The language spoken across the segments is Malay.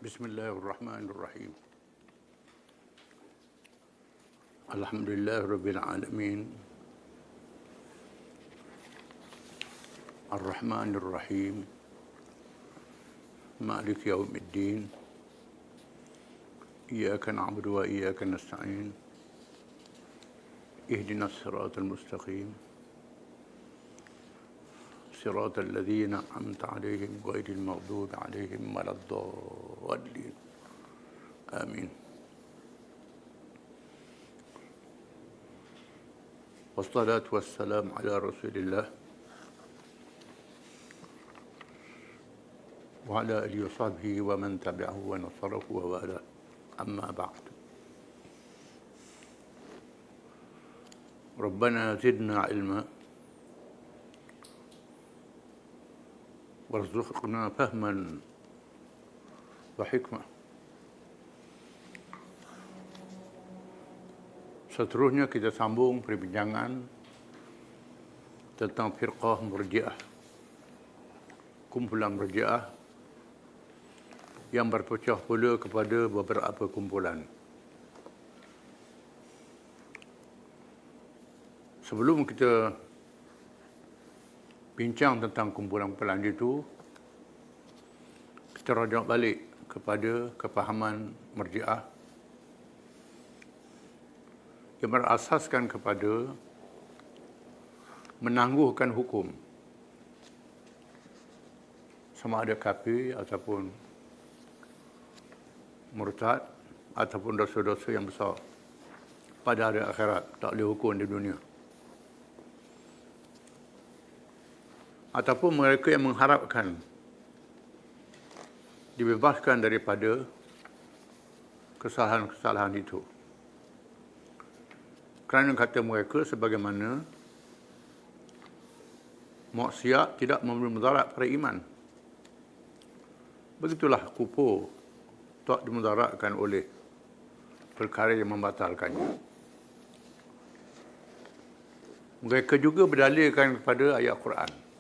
بسم الله الرحمن الرحيم. الحمد لله رب العالمين الرحمن الرحيم مالك يوم الدين إياك نعبد وإياك نستعين اهدنا الصراط المستقيم صراط الذين أنعمت عليهم غير المغضوب عليهم ولا الضالين آمين. والصلاة والسلام على رسول الله وعلى آله وصحبه ومن تبعه ونصره ووالاه. أما بعد، ربنا زدنا علما warzuqna fahman wa hikmah. Seterusnya kita sambung perbincangan tentang firqah Murji'ah, kumpulan Murji'ah yang berpecah pula kepada beberapa kumpulan. Sebelum kita bincang tentang kumpulan-kumpulan itu, kita rujuk balik kepada kefahaman Murji'ah yang berasaskan kepada menangguhkan hukum sama ada kafir ataupun murtad ataupun dosa-dosa yang besar pada hari akhirat, tak boleh hukum di dunia. Ataupun mereka yang mengharapkan dibebaskan daripada kesalahan-kesalahan itu. Kerana kata mereka sebagaimana maksiat tidak memberi mudarat pada iman, begitulah kufur tak dimudaratkan oleh perkara yang membatalkannya. Mereka juga berdalilkan kepada ayat Quran.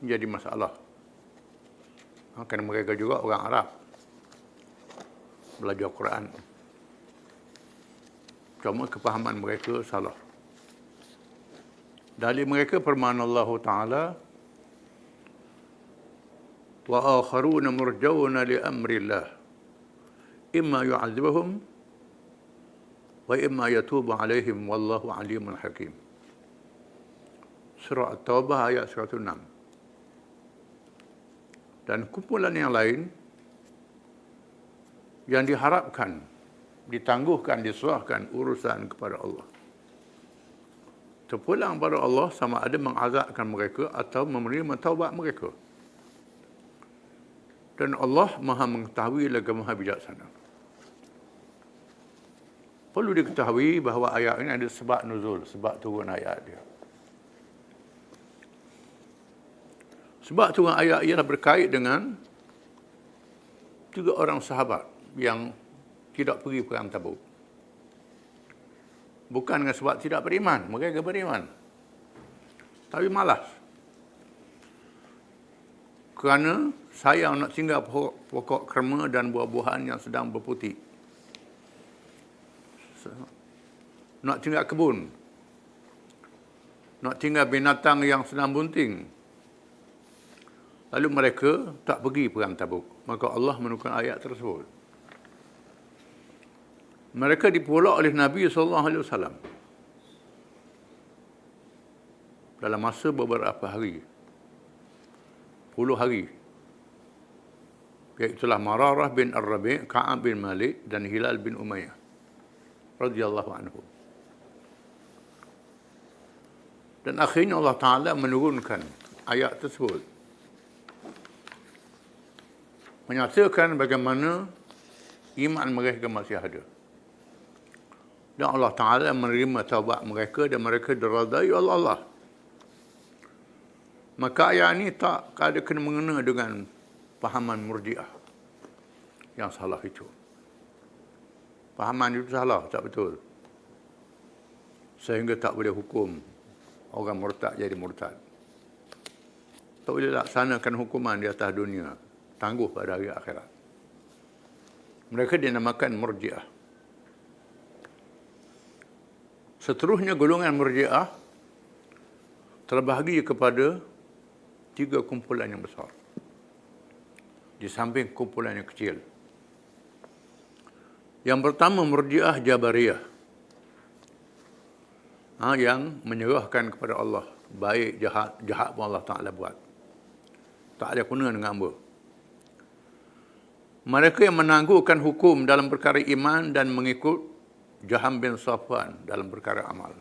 Jadi masalah. Kerana mereka juga orang Arab, belajar Quran. Cuma kefahaman mereka salah. Dalil mereka firman Allah Ta'ala, wa akharuna murjauna li amrillah imma yu'adzibahum wa imma yatubu alaihim wallahu alimun hakim. Surah At-Taubah ayat 106. Dan kumpulan yang lain yang diharapkan ditangguhkan, diserahkan urusan kepada Allah, terpulang pada Allah sama ada mengazabkan mereka atau menerima taubat mereka. Dan Allah Maha mengetahui lagi Maha bijaksana. Perlu diketahui bahawa ayat ini ada sebab nuzul, sebab turun ayat dia. Sebab turun ayat ialah berkait dengan 3 orang sahabat yang tidak pergi perang Tabuk. Bukan dengan sebab tidak beriman, mereka beriman, tapi malas. Kerana sayang nak tinggal pokok kerma dan buah-buahan yang sedang berputih. Nak tinggal kebun. Nak tinggal binatang yang sedang bunting. Lalu mereka tak pergi perang Tabuk. Maka Allah menurunkan ayat tersebut. Mereka dipolak oleh Nabi SAW dalam masa beberapa hari, 10 hari. Iaitulah Mararah bin Ar-Rabi', Ka'ab bin Malik dan Hilal bin Umayyah radhiyallahu anhu. Dan akhirnya Allah Ta'ala menurunkan ayat tersebut, menyatakan bagaimana iman mereka masih ada. Dan Allah Ta'ala menerima taubat mereka dan mereka diradai oleh Allah. Maka ayat ini tak ada kena-mengena dengan fahaman Murji'ah yang salah itu. Fahaman itu salah, tak betul. Sehingga tak boleh hukum orang murtad jadi murtad. Tak boleh laksanakan hukuman di atas dunia. tangguh pada hari akhirat. Mereka dinamakan Murji'ah. Seterusnya golongan Murji'ah terbahagi kepada 3 kumpulan yang besar, di samping kumpulan yang kecil. Yang pertama Murji'ah Jabariyah, yang menyerahkan kepada Allah, baik jahat pun Allah Ta'ala buat, tak ada guna dengan hamba. Mereka yang menangguhkan hukum dalam perkara iman dan mengikut Jaham bin Safwan dalam perkara amal.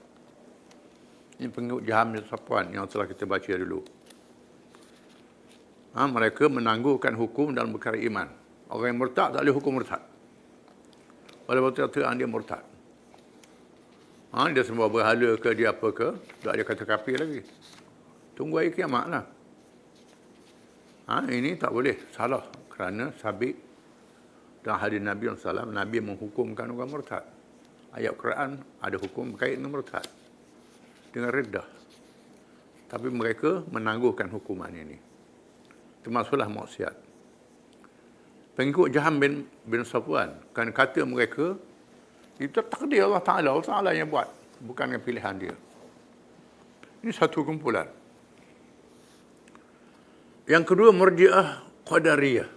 Ini pengikut Jaham bin Safwan yang telah kita baca dulu. Mereka menangguhkan hukum dalam perkara iman. Orang yang murtad tak boleh hukum murtad. Walaupun terang dia murtad. Dia semua berhala ke, dia apa ke, tak ada kata kafir lagi. Tunggu hari kiamat lah. Ini tak boleh, salah. Kerana sabit dan hadis Nabi SAW, Nabi menghukumkan orang murtad. Ayat Quran ada hukum berkait dengan murtad, dengan riddah. Tapi mereka menangguhkan hukuman ini. Termasuklah maksiat. Pengikut Jaham bin Safwan, kan kata mereka, itu takdir Allah Ta'ala. Allah Ta'ala yang buat, bukan dengan pilihan dia. Ini satu kumpulan. Yang kedua, Murji'ah Qadariyah.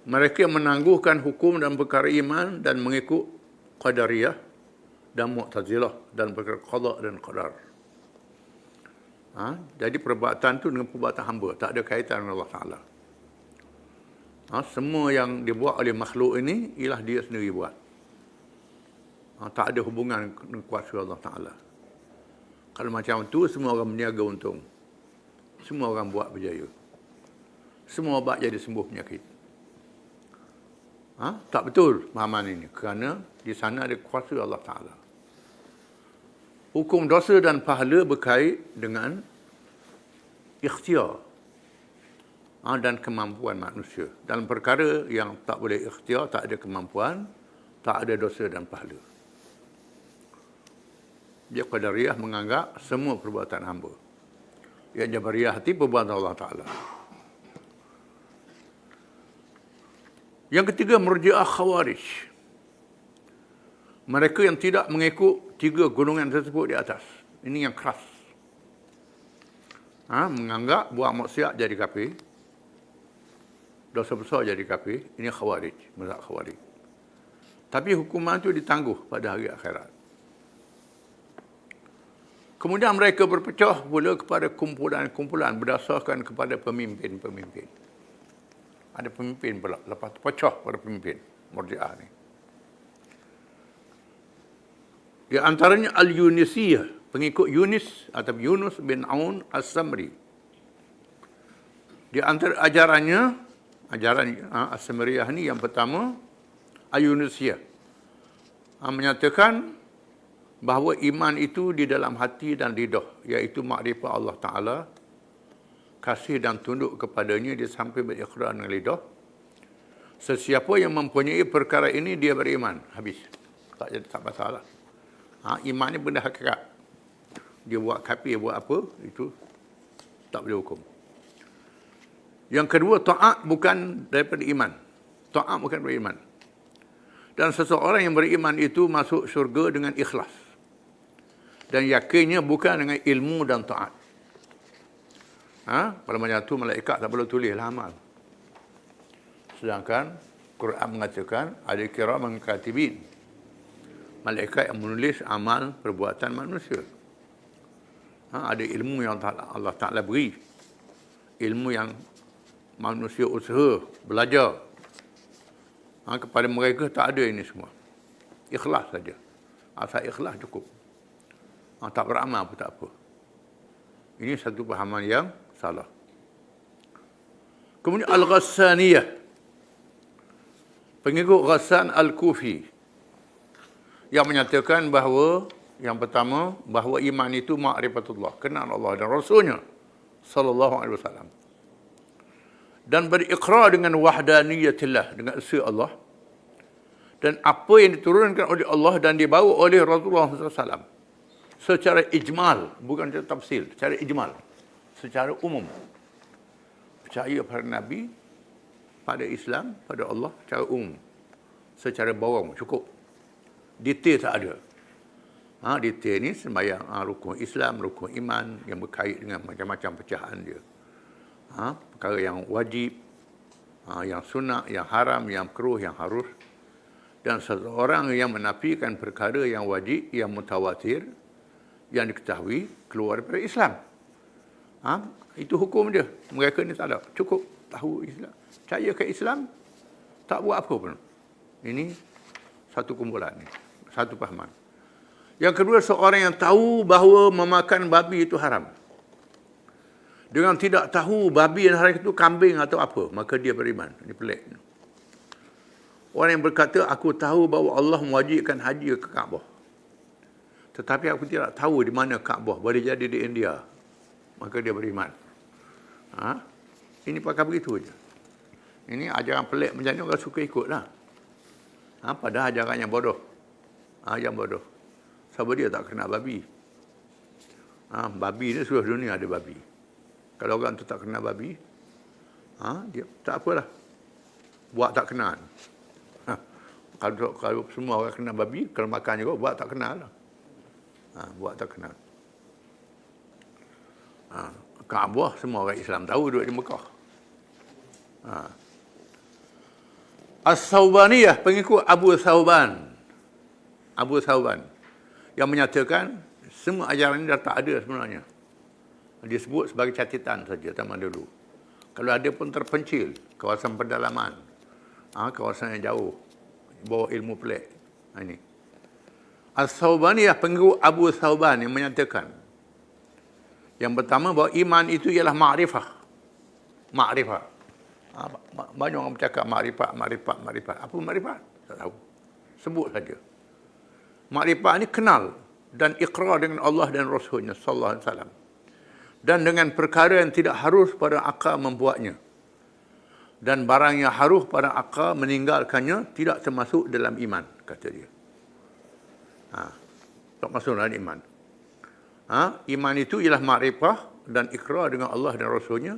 Mereka yang menangguhkan hukum dalam perkara iman dan mengikut Qadariyah dan Mu'tazilah dalam perkara qada dan qadar. Jadi perbuatan itu dengan perbuatan hamba, tak ada kaitan dengan Allah Ta'ala. Semua yang dibuat oleh makhluk ini ialah dia sendiri buat. Tak ada hubungan dengan kuasa Allah Ta'ala. Kalau macam tu, semua orang berniaga untung. Semua orang buat berjaya. Semua obat jadi sembuh penyakit. Tak betul pemahaman ini. Kerana di sana ada kuasa Allah Ta'ala. Hukum dosa dan pahala berkait dengan ikhtiar dan kemampuan manusia. Dalam perkara yang tak boleh ikhtiar, tak ada kemampuan, tak ada dosa dan pahala. Dia Qadariyah menganggap semua perbuatan hamba. Yang Jabariyah hati perbuatan Allah Ta'ala. Yang ketiga, Murji'ah Khawarij. Mereka yang tidak mengikut 3 golongan tersebut di atas. Ini yang keras. Menganggap buat maksiat jadi kafir, dosa besar jadi kafir. Ini Khawarij, mazhab Khawarij. Tapi hukuman itu ditangguh pada hari akhirat. Kemudian mereka berpecah pula kepada kumpulan-kumpulan berdasarkan kepada pemimpin-pemimpin. Ada pemimpin pula, lepas tu pecah pada pemimpin Murji'ah ni. Di antaranya Al-Yunisiyah, pengikut Yunus atau Yunus bin Aun As-Samri. Di antara ajaran As-Samriyah ni yang pertama, Al-Yunisiyah, menyatakan bahawa iman itu di dalam hati dan lidah, iaitu makrifat Allah Ta'ala, kasih dan tunduk kepadanya, dia sampai berikrar dengan lidah. Sesiapa yang mempunyai perkara ini, dia beriman. Habis. Tak masalah. Iman ni benda hakikat. Dia buat kafir, buat apa, itu tak boleh hukum. Yang kedua, ta'at bukan daripada iman. Ta'at bukan daripada iman. Dan seseorang yang beriman itu masuk syurga dengan ikhlas. Dan yakinnya bukan dengan ilmu dan ta'at. Pada macam tu, malaikat tak perlu tulislah amal. Sedangkan Quran mengatakan ada kiraman katibin, malaikat yang menulis amal perbuatan manusia. Ada ilmu yang Allah Ta'ala beri, ilmu yang manusia usaha belajar. Kepada mereka tak ada ini semua. Ikhlas saja. Asal ikhlas cukup. Tak beramal pun tak apa. Ini satu pahaman yang salah. Kemudian Al-Ghassaniyah, pengikut Ghassan Al-Kufi, yang menyatakan bahawa yang pertama, bahawa iman itu ma'rifatullah, kenal Allah dan Rasulnya sallallahu alaihi wasallam, dan berikrar dengan wahdaniyatillah, dengan esa Allah, dan apa yang diturunkan oleh Allah dan dibawa oleh Rasulullah SAW secara ijmal, bukan secara tafsil, secara ijmal, secara umum. percaya pada Nabi, pada Islam, pada Allah secara umum. Secara bawang cukup. Detail tak ada. Detail ni sembahyang rukun Islam, rukun iman yang berkait dengan macam-macam pecahan dia. Perkara yang wajib, yang sunat, yang haram, yang makruh, yang harus. Dan seseorang yang menafikan perkara yang wajib, yang mutawatir, yang diketahui, keluar daripada Islam. Itu hukum dia. Mereka ni tak ada. Cukup tahu Islam. Percaya ke Islam, tak buat apa pun. Ini satu kumpulan ni. Satu fahaman. Yang kedua, seorang yang tahu bahawa memakan babi itu haram. Dengan tidak tahu babi yang haram itu kambing atau apa, maka dia beriman. Ini pelik. Orang yang berkata, aku tahu bahawa Allah mewajibkan haji ke Kaabah. Tetapi aku tidak tahu di mana Kaabah. Boleh jadi di India. Maka dia beriman. Ini pakai begitu saja. Ini ajaran pelik macam ni orang suka ikutlah. Padahal ajarannya bodoh. Yang bodoh. Sebab dia tak kenal babi. Babi ni seluruh dunia ada babi. Kalau orang tu tak kenal babi, dia tak apalah. Buat tak kenal. Kalau semua orang kenal babi, kalau makan juga, buat tak kenal lah. Buat tak kenal. Kaabah semua orang Islam tahu duduk di Mekah. As-Saubaniyah, pengikut Abu Sauban. Abu Sauban. Yang menyatakan, semua ajaran ini dah tak ada sebenarnya. Dia sebut sebagai catatan saja zaman dulu. Kalau ada pun terpencil, kawasan pedalaman. Kawasan yang jauh. Bawa ilmu pelik. Ini. As-Saubaniyah, pengikut Abu Sauban yang menyatakan. Yang pertama, bahawa iman itu ialah ma'rifah. Ma'rifah. Banyak orang bercakap ma'rifat. Apa ma'rifat? Tak tahu. Sebut saja. Ma'rifat ini kenal dan iqrar dengan Allah dan Rasulnya sallallahu alaihi wasallam. Dan dengan perkara yang tidak harus pada akal membuatnya. Dan barang yang harus pada akal meninggalkannya tidak termasuk dalam iman, kata dia. Tak masuk dalam iman. Iman itu ialah ma'rifah dan iqrar dengan Allah dan Rasulnya.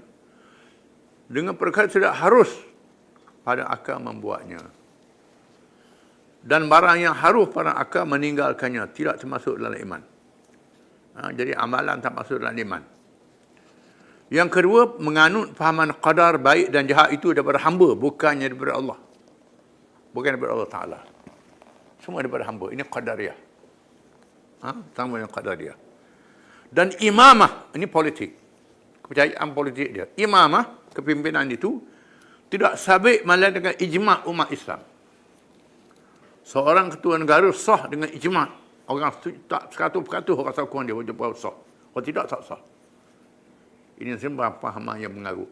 Dengan perkara tidak harus pada akal membuatnya. Dan barang yang harus pada akal meninggalkannya tidak termasuk dalam iman. Jadi amalan tak masuk dalam iman. Yang kedua, menganut fahaman qadar baik dan jahat itu daripada hamba, bukannya daripada Allah. Bukan daripada Allah Ta'ala. Semua daripada hamba. Ini qadariyah. Sama dengan qadariyah. Dan imamah, ini politik. Kepercayaan politik dia. Imamah, kepimpinan itu, tidak sabit melainkan dengan ijma' umat Islam. Seorang ketua negara sah dengan ijma'. Orang tak 100% orang sokong dia wajib sah. Kalau tidak, tak sah. Ini semua fahaman yang mengaruh.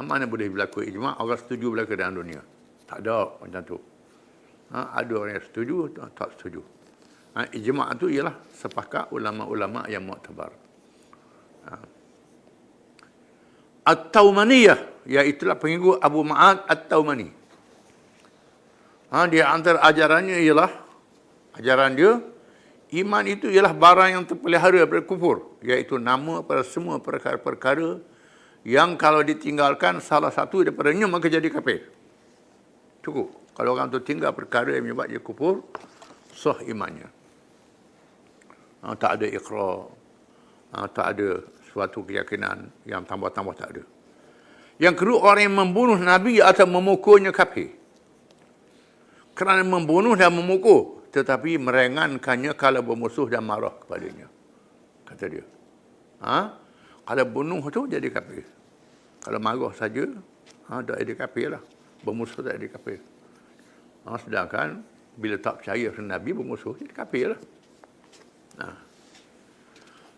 Mana boleh berlaku ijma', orang setuju berlaku dalam dunia. Tak ada macam tu. Ada orang yang setuju, tak setuju. Ijma' itu ialah sepakat ulama-ulama yang mu'tabar. At-Taumaniyah, iaitulah pengikut Abu Ma'ad At-Taumani. Di antara ajarannya ialah, ajaran dia, iman itu ialah barang yang terpelihara daripada kufur, iaitu nama pada semua perkara-perkara yang kalau ditinggalkan salah satu daripadanya maka jadi kafir. Cukup. Kalau orang tu tinggal perkara yang menyebabkan dia kufur, sah imannya. Tak ada iqrar, tak ada suatu keyakinan yang tambah-tambah, tak ada. Yang kedua, orang yang membunuh Nabi atau memukulnya kafir. Kerana membunuh dan memukul, tetapi meringankannya kalau bermusuh dan marah kepadanya. Kata dia. Kalau bunuh tu jadi kafir. Kalau marah saja, tak jadi kafir lah. Bermusuh tak jadi kafir. Sedangkan, bila tak percaya pada Nabi, bermusuh, jadi kafir lah.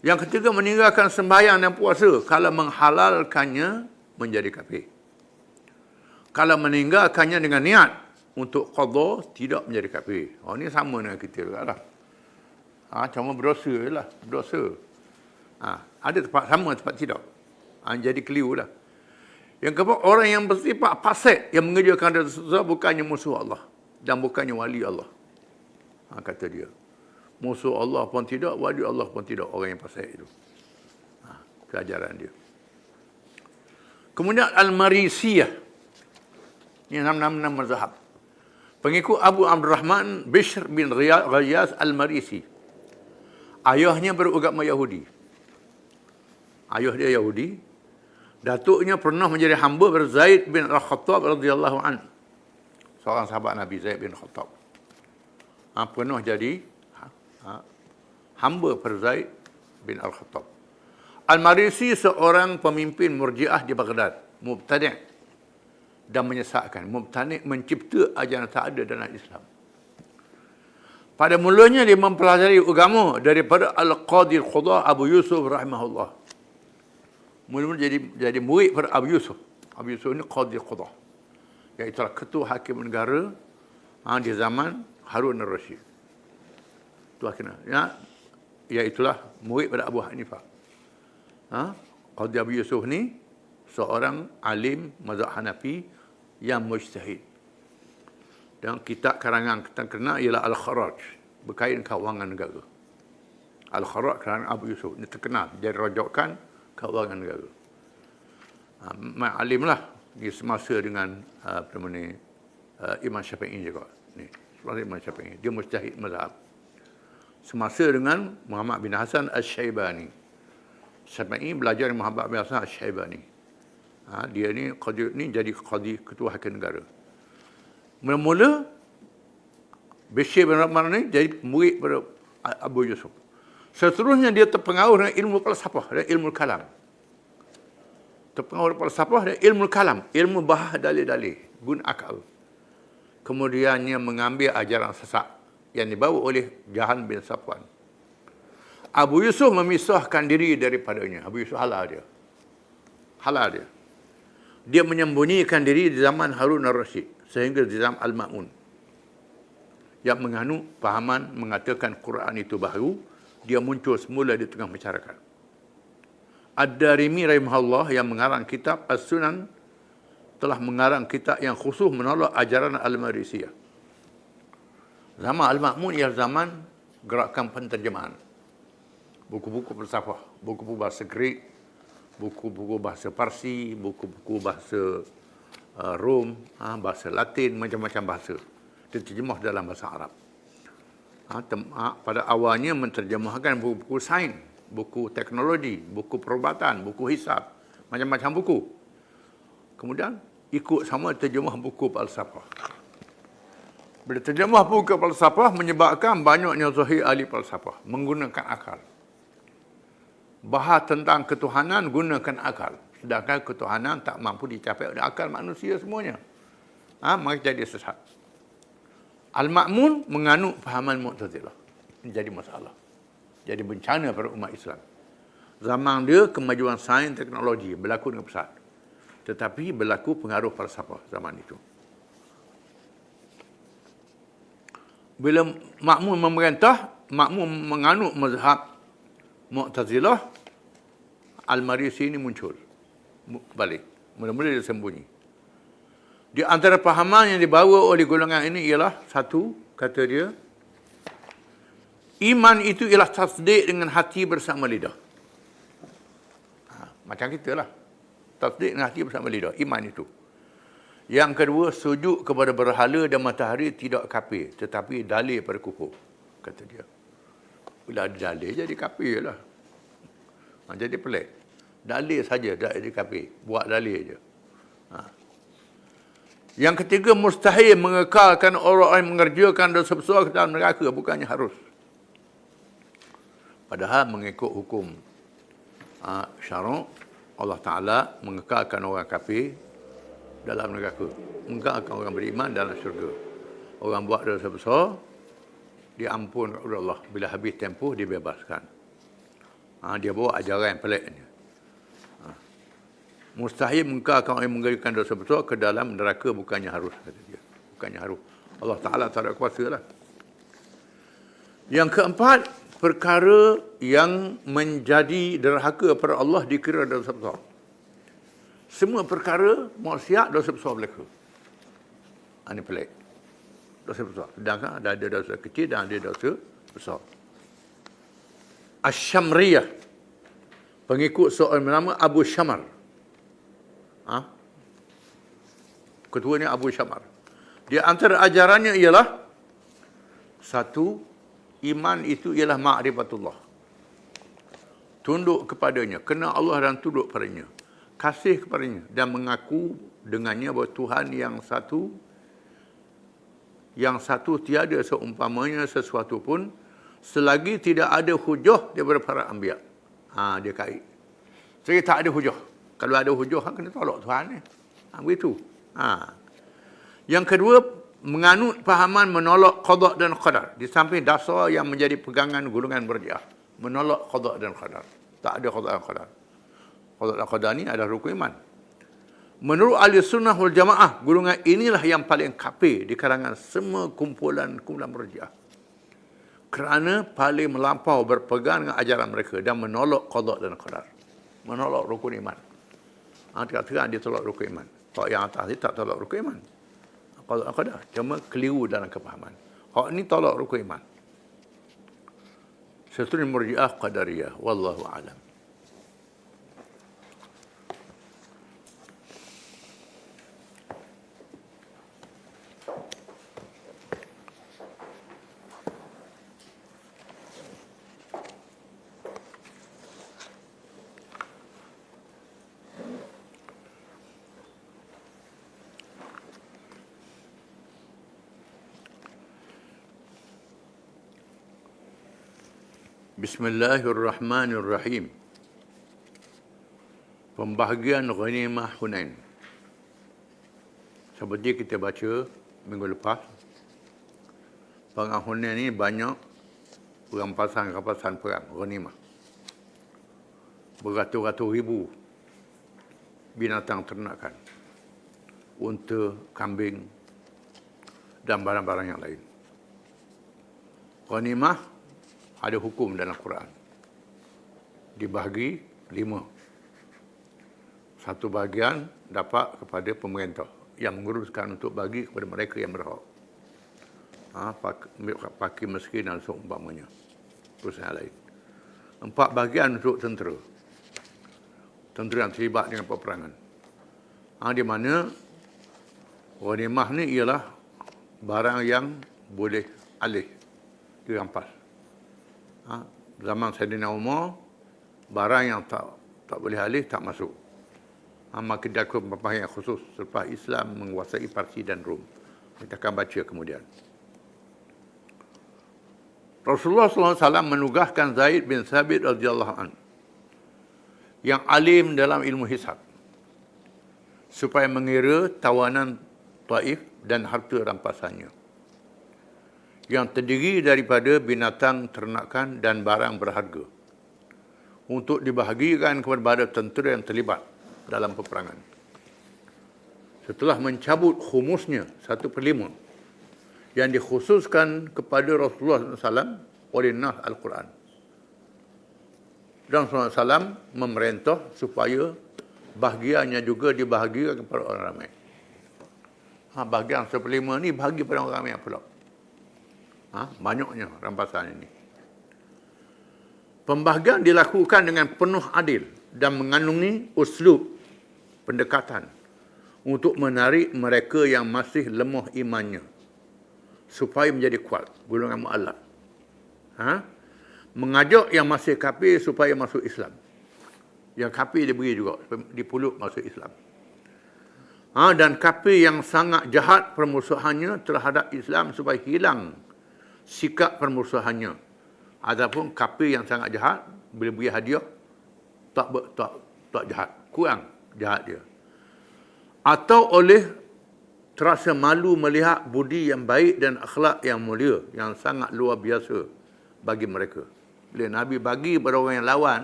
Yang ketiga, meninggalkan sembahyang dan puasa. Kalau menghalalkannya, menjadi kafir. Kalau meninggalkannya dengan niat untuk qadha, tidak menjadi kafir. Ini sama dengan kita juga lah. Cuma berdosa je lah. Berdosa. Ada tempat sama, tempat tidak. Jadi keliru lah. Yang keempat, orang yang bersifat fasik, yang mengerjakan dosa bukannya musuh Allah. Dan bukannya wali Allah. Kata dia. Musuh Allah pun tidak, wali Allah pun tidak. Orang yang fasik itu. Keajaran dia. Kemudian Al-Marisiyah. Ini nama mazhab. Pengikut Abu Abdurrahman Bishr bin Ghiyas Al-Marisi. Ayahnya beragama Yahudi. Ayah dia Yahudi. Datuknya pernah menjadi hamba ber Zaid bin Al-Khattab radhiyallahu an. Seorang sahabat Nabi Zaid bin Khattab. Pernah jadi hamba per Zaid bin Al-Khattab. Al-Marisi seorang pemimpin Murji'ah di Baghdad, mubtadi' dan menyesatkan. Mubtadi' mencipta ajaran tak ada dalam Islam. Pada mulanya dia mempelajari agama daripada Al-Qadhi Al-Qudah Abu Yusuf rahimahullah. Mula-mula jadi murid pada Abu Yusuf. Abu Yusuf ini Qadhi Al-Qudah, iaitu ketua hakim negara di zaman Harun al-Rashid. Itulah kena. Iaitulah murid pada Abu Hanifah. Qadhi Abu Yusuf ni seorang alim mazhab Hanafi yang mujtahid. Dan kitab karangan terkenal ialah Al-Kharaj, berkaitan kewangan negara. Al-Kharaj karangan Abu Yusuf ini terkenal, dia rojokkan kewangan negara. Alim lah, dia semasa dengan Imam Syafi'i juga. Ni, semasa Imam Syafi'i, dia mujtahid mazhab. Semasa dengan Muhammad bin Hasan Al-Syaibani. Syafi'i belajar dengan Muhammad bin Hasan Al-Syaibani. Dia ni jadi qadi ketua hakim negara. Mula-mula Bishr bin Rahman ni jadi murid pada Abu Yusuf. Seterusnya dia terpengaruh dengan ilmu falsafah dan ilmu kalam. Terpengaruh falsafah dan ilmu kalam, ilmu bahas dalil-dalil, guna akal. Kemudiannya mengambil ajaran sesat yang dibawa oleh Jahan bin Safwan. Abu Yusuf memisahkan diri daripadanya. Abu Yusuf halal dia. Halal dia. Dia menyembunyikan diri di zaman Harun al-Rashid sehingga di zaman Al-Ma'mun. Yang menganut pahaman mengatakan Quran itu baru, dia muncul semula di tengah masyarakat. Ad-Darimi rahimahullah yang mengarang kitab As-Sunan telah mengarang kitab yang khusus menolak ajaran Al-Marisiyah. Zaman Al-Ma'mun ialah zaman gerakan penterjemahan. Buku-buku falsafah, buku-buku bahasa Greek, buku-buku bahasa Parsi, buku-buku bahasa Rom, bahasa Latin, macam-macam bahasa. Diterjemah dalam bahasa Arab. Pada awalnya menterjemahkan buku-buku sains, buku teknologi, buku perubatan, buku hisab, macam-macam buku. Kemudian ikut sama terjemah buku falsafah. Bila terjemah buku falsafah menyebabkan banyaknya zahir ahli falsafah menggunakan akal. Bahas tentang ketuhanan gunakan akal. Sedangkan ketuhanan tak mampu dicapai oleh akal manusia semuanya. Maka jadi sesat. Al-Ma'mun menganut fahaman Mu'tazilah. Ini jadi masalah. Jadi bencana pada umat Islam. Zaman dia kemajuan sains teknologi berlaku dengan pesat. Tetapi berlaku pengaruh falsafah zaman itu. Bila Ma'mun memerintah, Ma'mun menganut mazhab Mu'tazilah, Al-Marisi ini muncul balik. Mula-mula dia sembunyi. Di antara pahaman yang dibawa oleh golongan ini ialah satu, kata dia, iman itu ialah tasdik dengan hati bersama lidah. Macam kita lah. Tasdik dengan hati bersama lidah. Iman itu. Yang kedua, sujud kepada berhala dan matahari tidak kafir, tetapi dalil pada kufur, kata dia. Bila ada dalil, jadi kafir lah. Jadi pelik. Dalil saja tak jadi kafir. Buat dalil je. Yang ketiga, mustahil mengekalkan orang yang mengerjakan dosa besar ke dalam neraka. Bukannya harus. Padahal mengikut hukum syarak, Allah Ta'ala mengekalkan orang kafir dalam neraka. Mengekalkan orang beriman dalam syurga. Orang buat dosa besar, diampun oleh Allah. Bila habis tempoh, dibebaskan. Dia bawa ajaran yang pelik ni. Mustahil mengekalkan orang yang mengerjakan dosa besar ke dalam neraka, bukannya harus, kata dia. Bukannya harus. Allah Ta'ala tak ada kuasa lah. Yang keempat, perkara yang menjadi derhaka pada Allah dikira dosa besar. Semua perkara maksiat dosa besar berlaku. Ini pelik. Dosa besar. Sedangkan ada dosa kecil dan ada dosa besar. Asy-Syamriyah, pengikut seorang bernama Abu Syamar. Ha? Ketuanya Abu Syamar. Di antara ajarannya ialah satu, iman itu ialah ma'rifatullah. Tunduk kepadanya, kenal Allah dan tunduk padanya. Kasih kepadanya dan mengaku dengannya bahawa Tuhan yang satu tiada seumpamanya sesuatu pun selagi tidak ada hujah daripada para anbiya. Dia kait. Selagi tak ada hujah. Kalau ada hujah, kena tolak Tuhan ni. Begitu. Yang kedua, menganut fahaman menolak qada dan qadar. Di samping dasar yang menjadi pegangan golongan Murji'ah. Menolak qada dan qadar. Tak ada qada dan qadar. Qada dan qadar ni adalah rukun iman. Menurut ahli sunnah wal jamaah, golongan inilah yang paling kafir di kalangan semua kumpulan Murji'ah. Kerana paling melampau berpegang dengan ajaran mereka dan menolak qada dan qadar. Menolak rukun iman. Terang-terang dia tolak rukun iman. Kalau yang atas ni tak tolak rukun iman. Qada dan qadar. Cuma keliru dalam kefahaman. Kalau ni tolak rukun iman. Seterusnya Murji'ah Qadariyah. Wallahu a'lam. Bismillahirrahmanirrahim. Pembahagian ghanimah Hunain. Seperti kita baca minggu lepas, perang Hunain ini banyak rampasan perang ghanimah. Beratus-ratus ribu binatang ternakan, unta, kambing dan barang-barang yang lain. Ghanimah ada hukum dalam Quran. Dibahagi 5. Satu bahagian dapat kepada pemerintah yang menguruskan untuk bagi kepada mereka yang berhak. Fakir miskin dan seumpamanya. Terus yang lain. 4 bahagian untuk tentera. Tentera yang terlibat dengan peperangan. Di mana ghanimah ni ialah barang yang boleh alih, dirampas. Zaman Saidina Umar, barang yang tak boleh alih tak masuk. Maka dia akan pembahagian khusus selepas Islam menguasai Parsi dan Rom. Kita akan baca kemudian. Rasulullah SAW menugaskan Zaid bin Thabit radhiyallahu anhu yang alim dalam ilmu hisab supaya mengira tawanan Taif dan harta rampasannya yang terdiri daripada binatang ternakan dan barang berharga untuk dibahagikan kepada tentera yang terlibat dalam peperangan. Setelah mencabut khumusnya 1/5 yang dikhususkan kepada Rasulullah SAW oleh Nas Al-Quran. Dan Rasulullah SAW memerintah supaya bahagiannya juga dibahagikan kepada orang ramai. Bahagian 1/5 ni bahagi pada orang ramai pula. Banyaknya rampasan ini. Pembahagian dilakukan dengan penuh adil dan mengandungi uslub pendekatan untuk menarik mereka yang masih lemah imannya supaya menjadi kuat, golongan mu'allaf. Mengajak yang masih kafir supaya masuk Islam. Yang kafir diberi juga, dipeluk masuk Islam. Dan kafir yang sangat jahat permusuhannya terhadap Islam supaya hilang sikap permusuhannya. Adapun kafir yang sangat jahat, bila beri hadiah, tak jahat. Kurang jahat dia. Atau oleh terasa malu melihat budi yang baik dan akhlak yang mulia, yang sangat luar biasa bagi mereka. Bila Nabi bagi kepada orang yang lawan,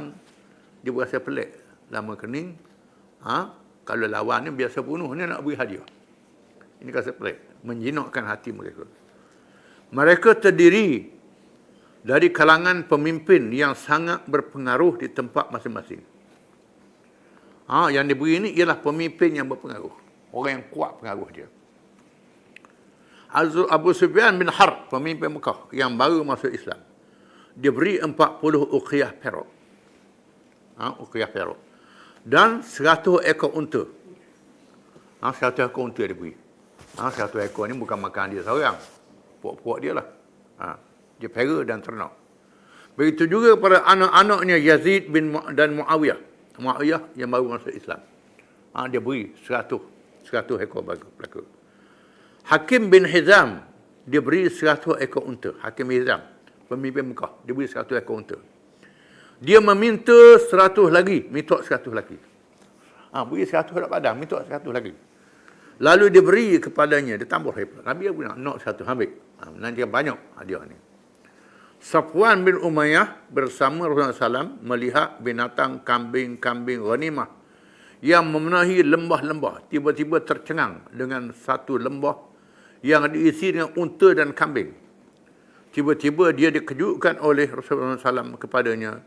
dia berasa pelik. Lama kening, kalau lawan ni biasa bunuh, ni nak beri hadiah. Ini rasa pelik. Menjinakkan hati mereka. Mereka terdiri dari kalangan pemimpin yang sangat berpengaruh di tempat masing-masing. Yang diberi ini ialah pemimpin yang berpengaruh. Orang yang kuat pengaruh dia. Abu Sufyan bin Harb, pemimpin Mekah yang baru masuk Islam, diberi 40 uqiyah perak. Uqiyah perak. Dan 100 ekor unta. 100 ekor unta dia beri. 100 ekor ni bukan makan dia seorang. Puak-puak dia lah. Dia pera dan ternak. Begitu juga kepada anak-anaknya Yazid dan Muawiyah. Muawiyah yang baru masuk Islam. Dia beri 100 ekor belaka. Hakim bin Hizam, dia beri 100 ekor unta. Hakim bin Hizam, pemimpin Mekah, dia beri 100 ekor unta. Dia meminta 100 lagi, minta 100 lagi. Beri 100 kat padang, minta 100 lagi. Lalu dia beri kepadanya, dia tambah hebat. Nabi aku nak 100, ambil. Nanti banyak hadiah ni. Safwan bin Umayyah bersama Rasulullah SAW melihat binatang kambing-kambing ghanimah yang memenuhi lembah-lembah. Tiba-tiba tercengang dengan satu lembah yang diisi dengan unta dan kambing. Tiba-tiba dia dikejutkan oleh Rasulullah SAW kepadanya.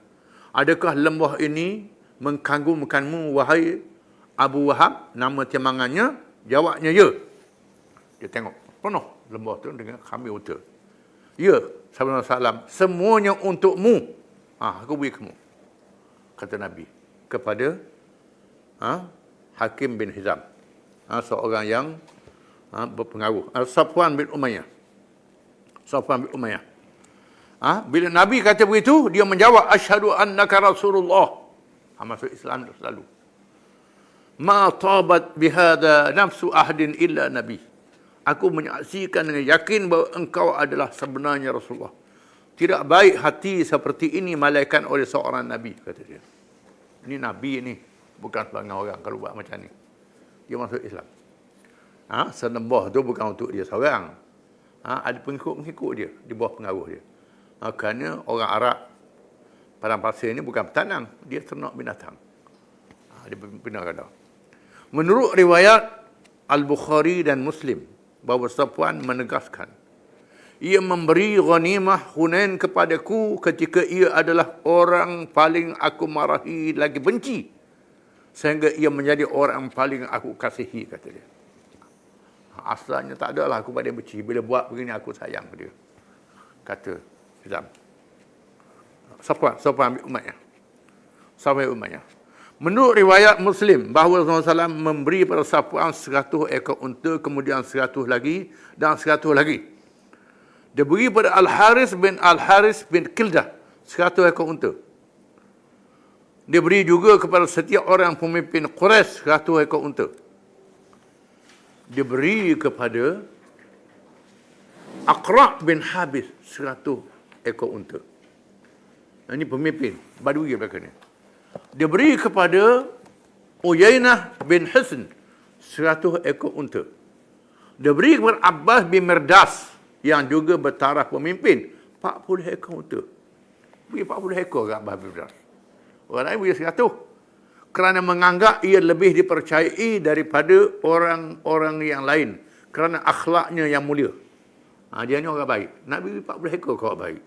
Adakah lembah ini mengkagumkanmu, wahai Abu Wahab? Nama timbangannya? Jawabnya, ya. Dia tengok, penuh lembah tu dengan kambing unta. Ya, Sallallahu Alaihi Wasallam, semuanya untukmu. Aku beri kamu. Kata Nabi kepada Hakim bin Hizam, seorang yang berpengaruh. Safwan bin Umayyah. Bila Nabi kata begitu, dia menjawab, asyhadu annaka Rasulullah. Masuk Islam selalu. Ma tabat bihada nafsu ahadin illa Nabi. Aku menyaksikan dengan yakin bahawa engkau adalah sebenarnya Rasulullah. Tidak baik hati seperti ini malaikat oleh seorang Nabi, kata dia. Ini Nabi ini, bukan sebagai orang kalau buat macam ni. Dia masuk Islam. Senembah tu bukan untuk dia seorang. Ada pengikut-pengikut dia, di bawah pengaruh dia. Kerana orang Arab, padang pasir ni bukan petanang, dia ternak binatang. Dia benar kata. Menurut riwayat Al-Bukhari dan Muslim, bahawa Safwan menegaskan, ia memberi ghanimah Hunain kepadaku ketika ia adalah orang paling aku marahi lagi benci, sehingga ia menjadi orang paling aku kasihi, kata dia. Asalnya tak adalah aku pada benci, bila buat begini aku sayang dia, kata Hizam. Safwan bin Umayyah. Menurut riwayat Muslim, bahawa Rasulullah SAW memberi pada Safwan 100 ekor unta, kemudian 100 lagi, dan 100 lagi. Dia beri pada Al-Haris bin Kildah 100 ekor unta. Dia beri juga kepada setiap orang pemimpin Quraisy 100 ekor unta. Dia beri kepada Aqra' bin Habis 100 ekor unta. Ini pemimpin Badui belaka ni. Dia beri kepada Uyainah bin Hisn 100 ekor unta. Dia beri kepada Abbas bin Mirdas yang juga bertaraf pemimpin 40 ekor unta. Beri 40 ekor ke Abbas bin Mirdas. Orang lain beri 100. Kerana menganggap ia lebih dipercayai daripada orang-orang yang lain. Kerana akhlaknya yang mulia. Dia ni orang baik. Nak beri 40 ekor kau baik.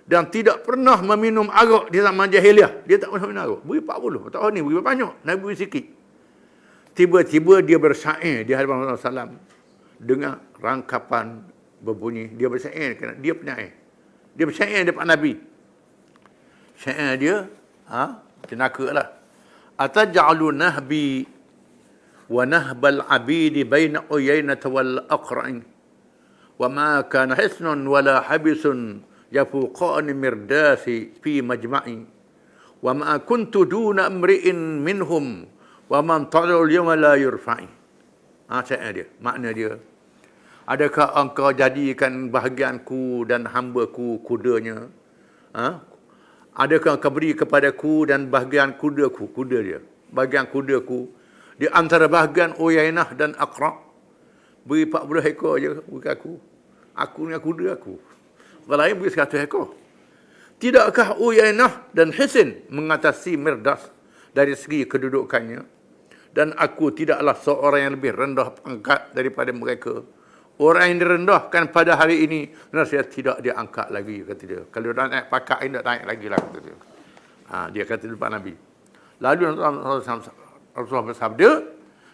Dan tidak pernah meminum arak di zaman jahiliah. Dia tak pernah minum arak. Beri 40. Tak tahu ni, beri banyak. Nabi beri sikit. Tiba-tiba dia bersyair di hadapan Rasulullah SAW dengan rangkapan berbunyi. Dia bersyair kerana dia penyair. Dia bersyair depan Nabi. Syair dia, jenaka lah. Ataj'alu nahbi wa nahbal abidi baina Uyainata wal Aqra'in. Wa ma kana hisnun wala habisun yafuqani mirdasi fi majma'i wa ma kuntu duna amri'in minhum wa man talul yawma la yurfa'i. Syair dia, makna dia, adakah engkau jadikan bahagianku dan hambaku kudanya? Adakah engkau beri kepadaku dan bahagian kudaku, kuda dia, bahagian kudaku di antara bahagian Uyainah dan Aqra'? Beri 40 ekor je beri aku. Aku dengan kuda aku. Orang lain beri 100 ekor. Tidakkah Uyainah dan Hisn mengatasi Mirdas dari segi kedudukannya? Dan aku tidaklah seorang yang lebih rendah pangkat daripada mereka. Orang yang direndahkan pada hari ini, saya tidak diangkat lagi, kata dia. Kalau dah naik pangkat ini, tak naik lagi lah, kata dia. Dia kata depan Nabi. Lalu Rasulullah bersabda,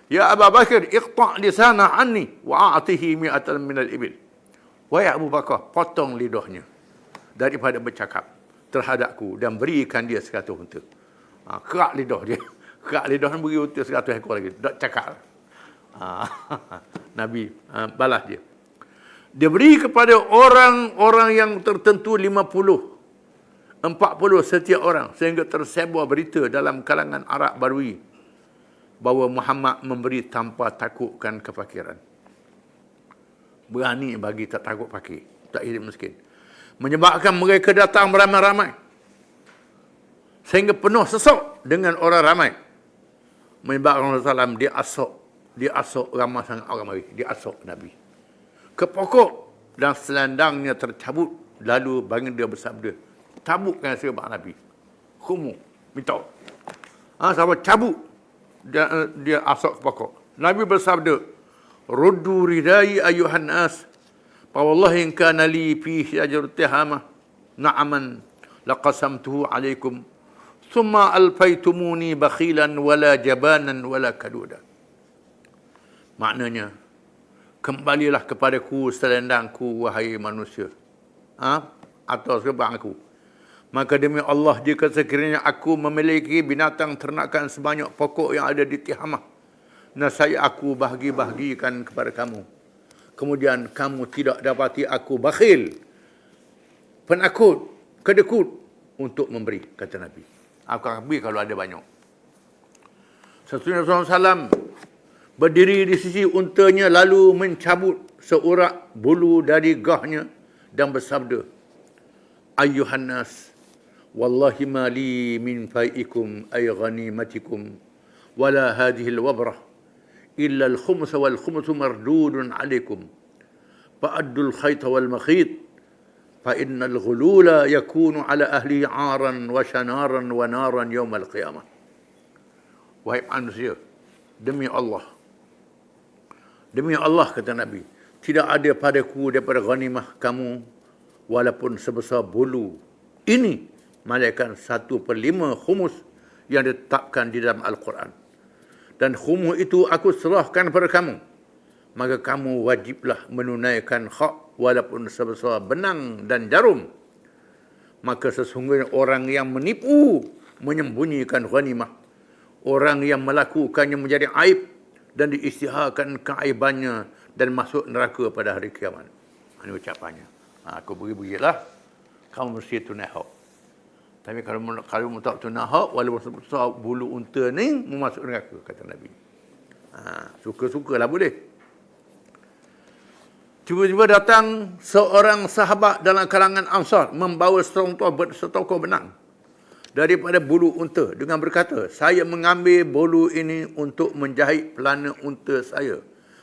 Ya Abu Bakar, iqta' lisana anni wa a'tihi mi'atan minal ibil. Wahai Abu Bakar, potong lidahnya daripada bercakap terhadapku dan berikan dia 100 unta. Kerak lidah dia. Kerak lidah beri unta 100 ekor lagi. Tak cakap. Nabi balas dia. Dia beri kepada orang-orang yang tertentu 50, 40 setiap orang, sehingga tersebar berita dalam kalangan Arab Badui bahawa Muhammad memberi tanpa takutkan kefakiran. Berani bagi, tak takut fakir, tak hidup miskin. Menyebabkan mereka datang beramai-ramai sehingga penuh sesok dengan orang ramai. Menyebabkan Rasulullah SAW dia asok ramai sangat orang mari, dia asok Nabi ke pokok dan selendangnya tercabut, lalu baginda bersabda, cabutkan serban Nabi, khumu, minta. Sahabat cabut, dia asok ke pokok. Nabi bersabda, ruddu ridai ayuhan nas, fa wallahi in kana li fi syajar tihama na'aman laqasamtuhu alaikum thumma alfaitumuni bakhilan wala jabanan wala kaduda. Maknanya, kembalilah kepadaku selendangku, wahai manusia, atau serban aku. Maka demi Allah, jika sekiranya aku memiliki binatang ternakan sebanyak pokok yang ada di Tihamah, nescaya aku bahagi-bahagikan kepada kamu. Kemudian kamu tidak dapati aku bakhil, penakut, kedekut untuk memberi, kata Nabi. Aku akan beri kalau ada banyak. Sesungguhnya Rasulullah SAW berdiri di sisi untanya, lalu mencabut seurak bulu dari gahnya dan bersabda, ayyuhan nas, wallahi ma li min fai'ikum ay ghanimatikum wala hadhihi al-wabrah illa al-khums wal khums mardudun alaikum fa'addu al-khayt wal makhit fa inna al-ghulula yakunu ala ahli 'aran wa shanaran wa naran yawm al-qiyamah. Wahai manusia, demi Allah, kata Nabi, tidak ada padaku daripada ghanimah kamu walaupun sebesar bulu ini, melainkan 1/5 khumus yang ditetapkan di dalam Al-Quran. Dan khumus itu aku serahkan kepada kamu. Maka kamu wajiblah menunaikan hak walaupun sebesar benang dan jarum. Maka sesungguhnya orang yang menipu, menyembunyikan ghanimah, orang yang melakukannya menjadi aib dan diisytiharkan keaibannya dan masuk neraka pada hari kiamat. Ini ucapannya. Aku beri-berilah, kamu mesti tunai hak. Tapi kalau tak tunai hak, walaupun sebesar bulu unta ni, masuk neraka, kata Nabi. Suka-sukalah boleh. Tiba-tiba datang seorang sahabat dalam kalangan Ansar, membawa setokor benang daripada bulu unta dengan berkata, saya mengambil bulu ini untuk menjahit pelana unta saya.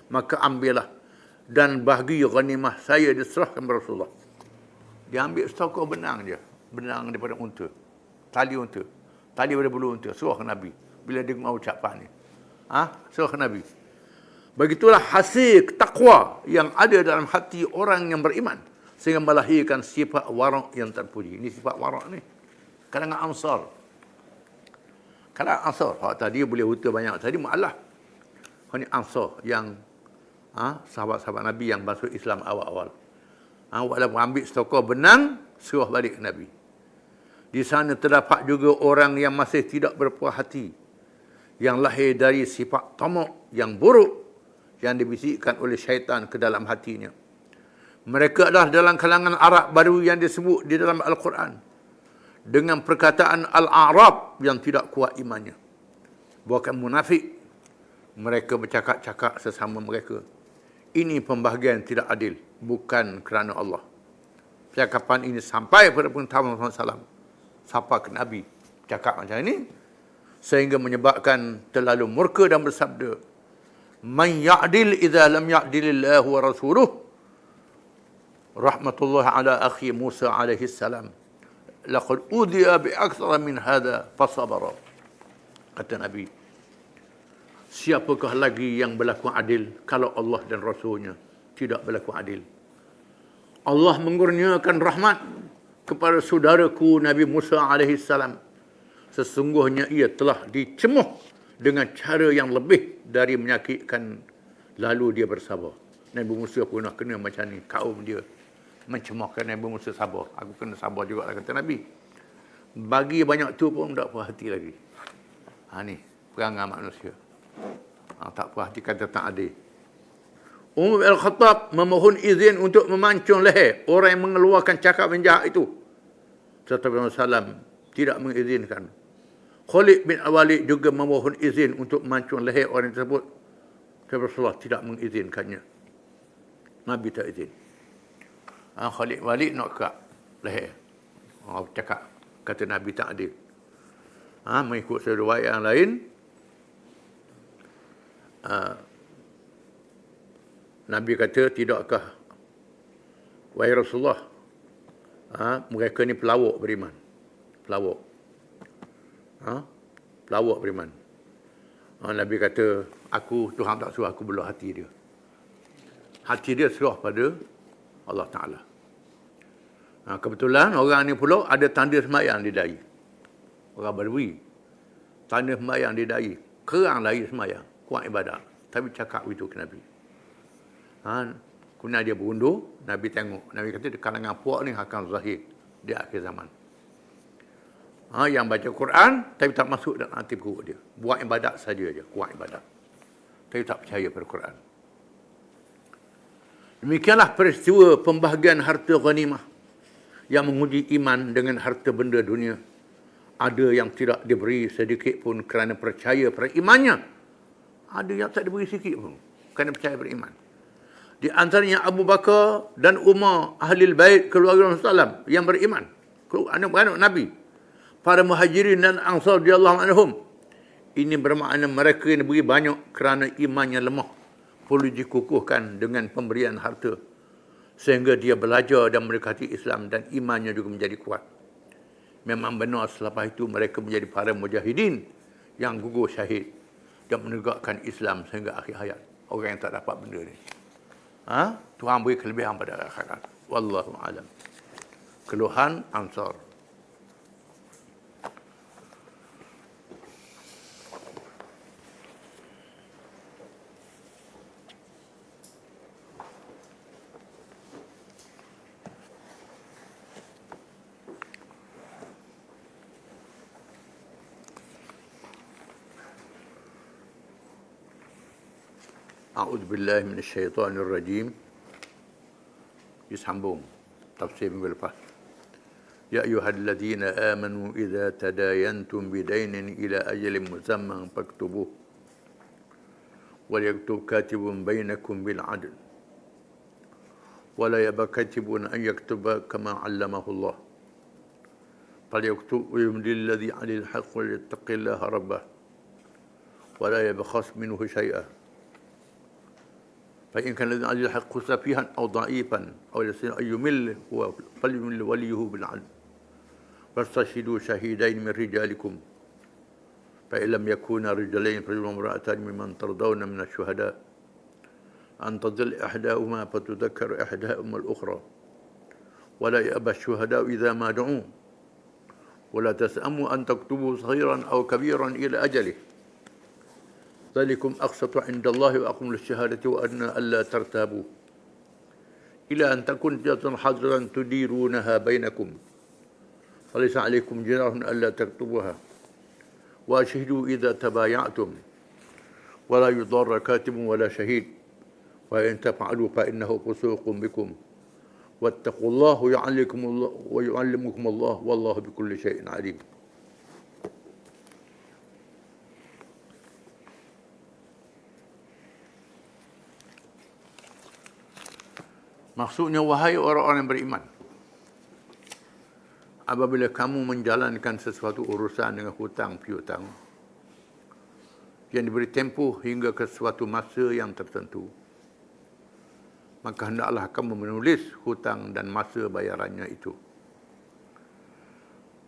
Maka ambillah dan bahagi ghanimah saya diserahkan kepada Rasulullah. Dia ambil setokor benang je. Benang daripada unta. Tali unta. Tali daripada bulu unta. Suruh ke Nabi. Bila dia mahu ucapan ni. Suruh ke Nabi. Begitulah hasil takwa yang ada dalam hati orang yang beriman. Sehingga melahirkan sifat warak yang terpuji. Ini sifat warak ni. Kalangan Ansar. Kalangan Ansar. Tadi boleh huta banyak. Tadi mu'alaf. Ini Ansar yang sahabat-sahabat Nabi yang masuk Islam awal-awal. Walaupun ambil setokor benang, suruh balik ke Nabi. Di sana terdapat juga orang yang masih tidak berpuas hati, yang lahir dari sifat tamak yang buruk, yang dibisikkan oleh syaitan ke dalam hatinya. Mereka adalah dalam kalangan Arab baru yang disebut di dalam Al-Quran dengan perkataan Al-A'rab yang tidak kuat imannya. Bukan munafik. Mereka bercakap-cakap sesama mereka, ini pembahagian tidak adil, bukan kerana Allah. Percakapan ini sampai kepada pengetahuan Rasulullah SAW. Sampai ke Nabi cakap macam ini, sehingga menyebabkan terlalu murka dan bersabda, man ya'dil idza lam ya'dilillahu wa rasuluh, rahmatullah ala akhi Musa alaihi salam, laqad udhiya bi akthar min hadha fasabara. Kata Nabi, siapakah lagi yang berlaku adil kalau Allah dan Rasulnya tidak berlaku adil? Allah mengurniakan rahmat kepada saudaraku Nabi Musa AS. Sesungguhnya ia telah dicemuh dengan cara yang lebih dari menyakitkan, lalu dia bersabar. Nabi Musa pun nak kena macam ni, kaum dia mencemuhkan Nabi Musa sabar. Aku kena sabar juga lah, kata Nabi. Bagi banyak tu pun tak puas hati lagi. Ni perangai manusia. Tak puas hati kata tak adil. Umar bin Al-Khattab memohon izin untuk memancung leher orang yang mengeluarkan cakap yang jahat itu. Serta Nabi SAW tidak mengizinkan. Khalid bin Al-Walid juga memohon izin untuk memancung leher orang tersebut. Rasulullah tidak mengizinkannya. Nabi tak izin. Khalid bin Walid nak kat leher. Cakap, kata Nabi tak adil. Mengikut riwayat yang lain, Nabi kata, tidakkah wahai Rasulullah, mereka ni pelawak beriman. Pelawak. Pelawak beriman. Nabi kata, Tuhan tak suruh aku belah hati dia. Hati dia serah pada Allah Ta'ala. Kebetulan orang ni pula ada tanda sembahyang di dahi. Orang Badui. Tanda sembahyang di dahi. Kerang dahi sembahyang. Kuat ibadat. Tapi cakap itu ke Nabi. Kemudian dia berundur, Nabi tengok. Nabi kata, di kalangan puak ni akan zahir di akhir zaman. Yang baca Quran, tapi tak masuk dalam hati perut dia. Buat ibadat saja je, kuat ibadat. Tapi tak percaya pada Quran. Demikianlah peristiwa pembahagian harta ghanimah yang menguji iman dengan harta benda dunia. Ada yang tidak diberi sedikit pun kerana percaya pada imannya. Ada yang tak diberi sedikit pun kerana percaya pada iman. Di antaranya Abu Bakar dan Umar, Ahlul Bait, keluarga Rasulullah SAW yang beriman. Anak-anak Nabi. Para muhajirin dan ansar radhiyallahu anhum. Ini bermakna mereka yang diberi banyak kerana imannya lemah. Perlu dikukuhkan dengan pemberian harta. Sehingga dia belajar dan mendekati Islam dan imannya juga menjadi kuat. Memang benar selepas itu mereka menjadi para mujahidin yang gugur syahid dan menegakkan Islam sehingga akhir hayat. Orang yang tak dapat benda ni. Tuhan beri kelebihan pada akhirat. Wallahu a'lam. Keluhan Ansar. A'udzu billahi minasyaitonir rajim. Disambung tafsir minggu lepas. Ya ayyuhalladzina amanu idza tadayantum bidainin ila ajalin musamman faktubuh. Wal yaktub katibun bainakum bil 'adl. Wala yaba katibun an yaktuba kama 'allamahu Allah. Falyaktub yumlil ladzi 'alal haqq wal yattaqillaha rabbah. Wala yabkhas minhu shay'an. فإن كان الذي عليه الحق سفيها أو ضعيفا أو يستطيع أن يمل هو فليمل وليه بالعدل فاستشهدوا شهيدين من رجالكم فإن لم يكونا رجلين فرجل وامرأتان ممن ترضون من الشهداء أن تضل إحداهما فتذكر إحداهما الأخرى ولا يأبى الشهداء إذا ما دعوا ولا تسأموا أن تكتبوا صغيرا أو كبيرا إلى أجله ذلكم أقسط عند الله وأقم للشهادة وأدنى ألا ترتابوا إلى أن تكون تجارة حاضرا تديرونها بينكم فليس عليكم جناح ألا تكتبوها وأشهدوا إذا تبايعتم ولا يضار كاتب ولا شهيد وإن تفعلوا فإنه فسوق بكم واتقوا الله ويعلمكم الله والله بكل شيء عليم. Maksudnya, wahai orang-orang yang beriman, apabila kamu menjalankan sesuatu urusan dengan hutang piutang yang diberi tempoh hingga ke suatu masa yang tertentu, maka hendaklah kamu menulis hutang dan masa bayarannya itu.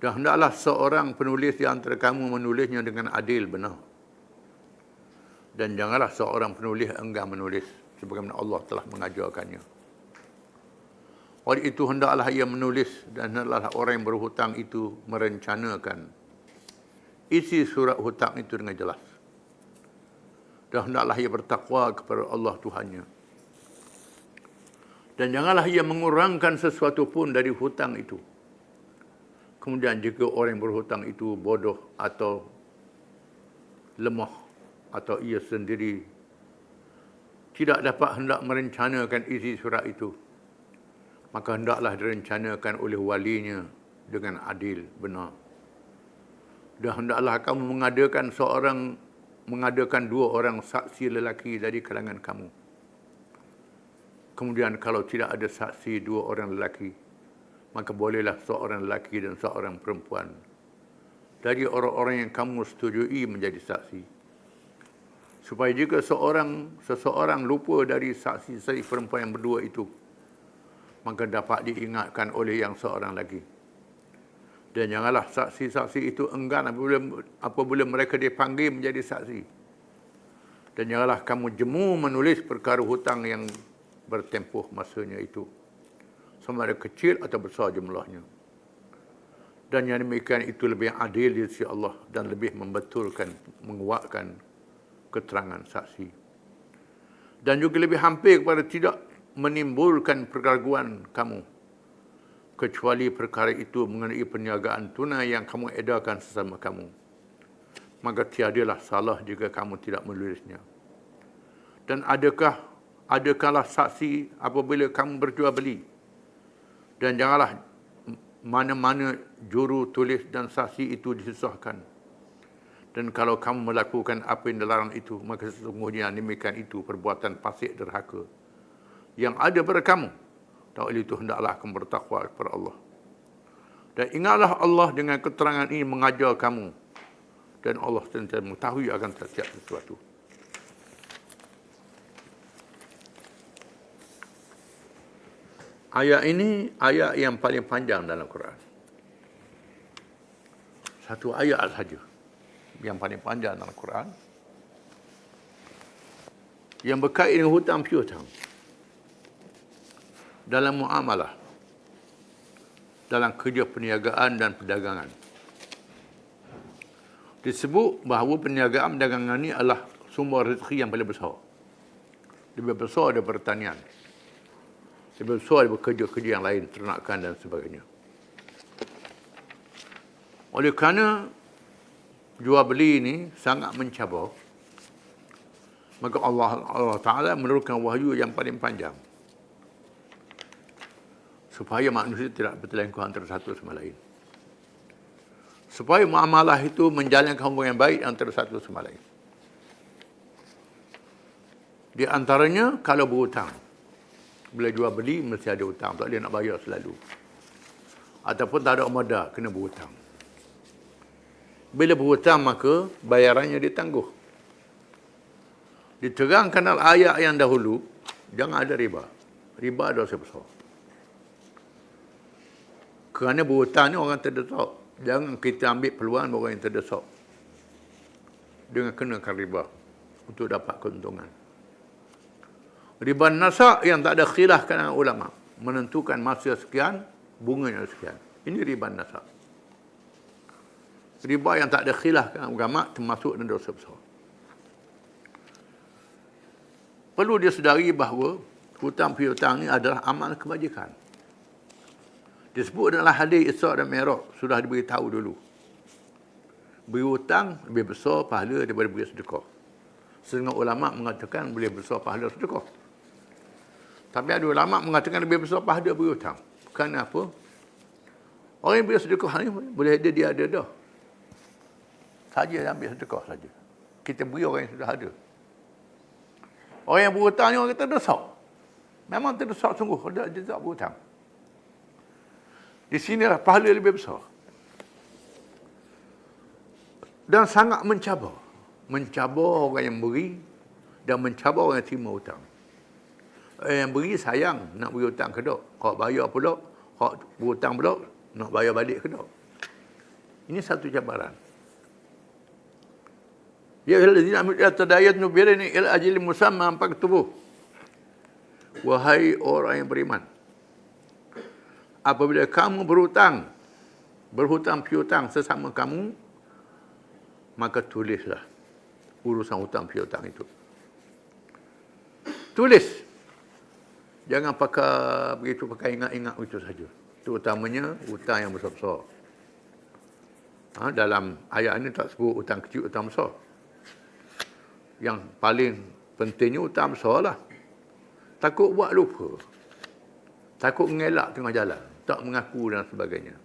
Dan hendaklah seorang penulis di antara kamu menulisnya dengan adil benar. Dan janganlah seorang penulis enggan menulis sebagaimana Allah telah mengajarkannya. Oleh itu hendaklah ia menulis dan hendaklah orang yang berhutang itu merencanakan isi surat hutang itu dengan jelas. Dan hendaklah ia bertakwa kepada Allah Tuhannya. Dan janganlah ia mengurangkan sesuatu pun dari hutang itu. Kemudian jika orang yang berhutang itu bodoh atau lemah atau ia sendiri tidak dapat hendak merencanakan isi surat itu, maka hendaklah direncanakan oleh walinya dengan adil, benar. Dan hendaklah kamu mengadakan 2 orang saksi lelaki dari kalangan kamu. Kemudian kalau tidak ada saksi 2 orang lelaki, maka bolehlah seorang lelaki dan seorang perempuan dari orang-orang yang kamu setujui menjadi saksi. Supaya jika seseorang lupa dari saksi perempuan yang berdua itu, maka dapat diingatkan oleh yang seorang lagi. Dan janganlah saksi-saksi itu enggan apabila mereka dipanggil menjadi saksi. Dan janganlah kamu jemu menulis perkara hutang yang bertempuh masanya itu, sama ada kecil atau besar jumlahnya. Dan yang demikian itu lebih adil di sisi Allah dan lebih membetulkan, menguatkan keterangan saksi. Dan juga lebih hampir kepada tidak menimbulkan perkeraguan kamu, kecuali perkara itu mengenai perniagaan tunai yang kamu edarkan sesama kamu. Maka tiadalah salah jika kamu tidak menulisnya. Dan adakahlah saksi apabila kamu berjual beli. Dan janganlah mana-mana juru tulis dan saksi itu disusahkan. Dan kalau kamu melakukan apa yang dilarang itu, maka sesungguhnya demikian itu perbuatan fasik derhaka yang ada pada kamu. Tak oleh itu hendaklah kamu bertakwa kepada Allah. Dan ingatlah Allah dengan keterangan ini mengajar kamu. Dan Allah sentiasa mengetahui akan setiap sesuatu. Ayat ini ayat yang paling panjang dalam Quran. Satu ayat saja yang paling panjang dalam Quran, yang berkait dengan hutang piutang dalam muamalah, dalam kerja perniagaan dan perdagangan. Disebut bahawa perniagaan perdagangan ini adalah sumber rezeki yang paling besar. Lebih besar daripada pertanian. Lebih besar daripada kerja-kerja yang lain, ternakan dan sebagainya. Oleh kerana jual beli ini sangat mencabar, maka Allah Ta'ala menurunkan wahyu yang paling panjang supaya manusia tidak bertelingkuh antara satu sama lain. Supaya muamalah itu menjalankan hubungan yang baik antara satu sama lain. Di antaranya kalau berhutang. Bila jual beli mesti ada hutang, tak boleh nak bayar selalu. Ataupun tak ada amadah, kena berhutang. Bila berhutang maka bayarannya ditangguh. Diterangkan dalam ayat yang dahulu, jangan ada riba. Riba dosa besar. Kerana berhutang ni orang terdesak. Jangan kita ambil peluang orang yang terdesak dengan kenakan riba untuk dapat keuntungan. Riba nasak yang tak ada khilaf kalangan ulama, menentukan masa sekian, bunganya sekian. Ini riba nasak. Riba yang tak ada khilaf kalangan ulama termasuk dalam dosa besar. Perlu disedari bahawa hutang piutang ini adalah amal kebajikan. Disebut dalam hadis Isra' dan Mi'raj, sudah diberitahu dulu. Beri hutang lebih besar pahala daripada beri sedekah. Setengah ulama mengatakan boleh besar pahala sedekah. Tapi ada ulama mengatakan lebih besar pahala beri hutang. Kenapa? Orang yang beri sedekah ni boleh dia ada dah. Saja ambil sedekah saja. Kita beri orang yang sudah ada. Orang yang berhutang ni orang terdesak. Memang terdesak sungguh kalau dia tak berhutang. Di sinilah pahala lebih besar. Dan sangat mencabar. Mencabar orang yang beri dan mencabar orang yang terima hutang. Yang beri sayang nak beri hutang ke tak. Kalau bayar pula, kalau berhutang pula, nak bayar balik ke tak. Ini satu cabaran. Ya allazina amanu tadayatnu birani ila ajli musamma faqtubuh. Wahai orang yang beriman, apabila kamu berhutang piutang sesama kamu, maka tulislah urusan hutang piutang itu. Tulis. Jangan pakai ingat-ingat itu saja. Terutamanya hutang yang besar-besar. Dalam ayat ini tak sebut hutang kecil, hutang besar. Yang paling pentingnya utama besar lah. Takut buat lupa. Takut mengelak tengah jalan. Tak mengaku dan sebagainya.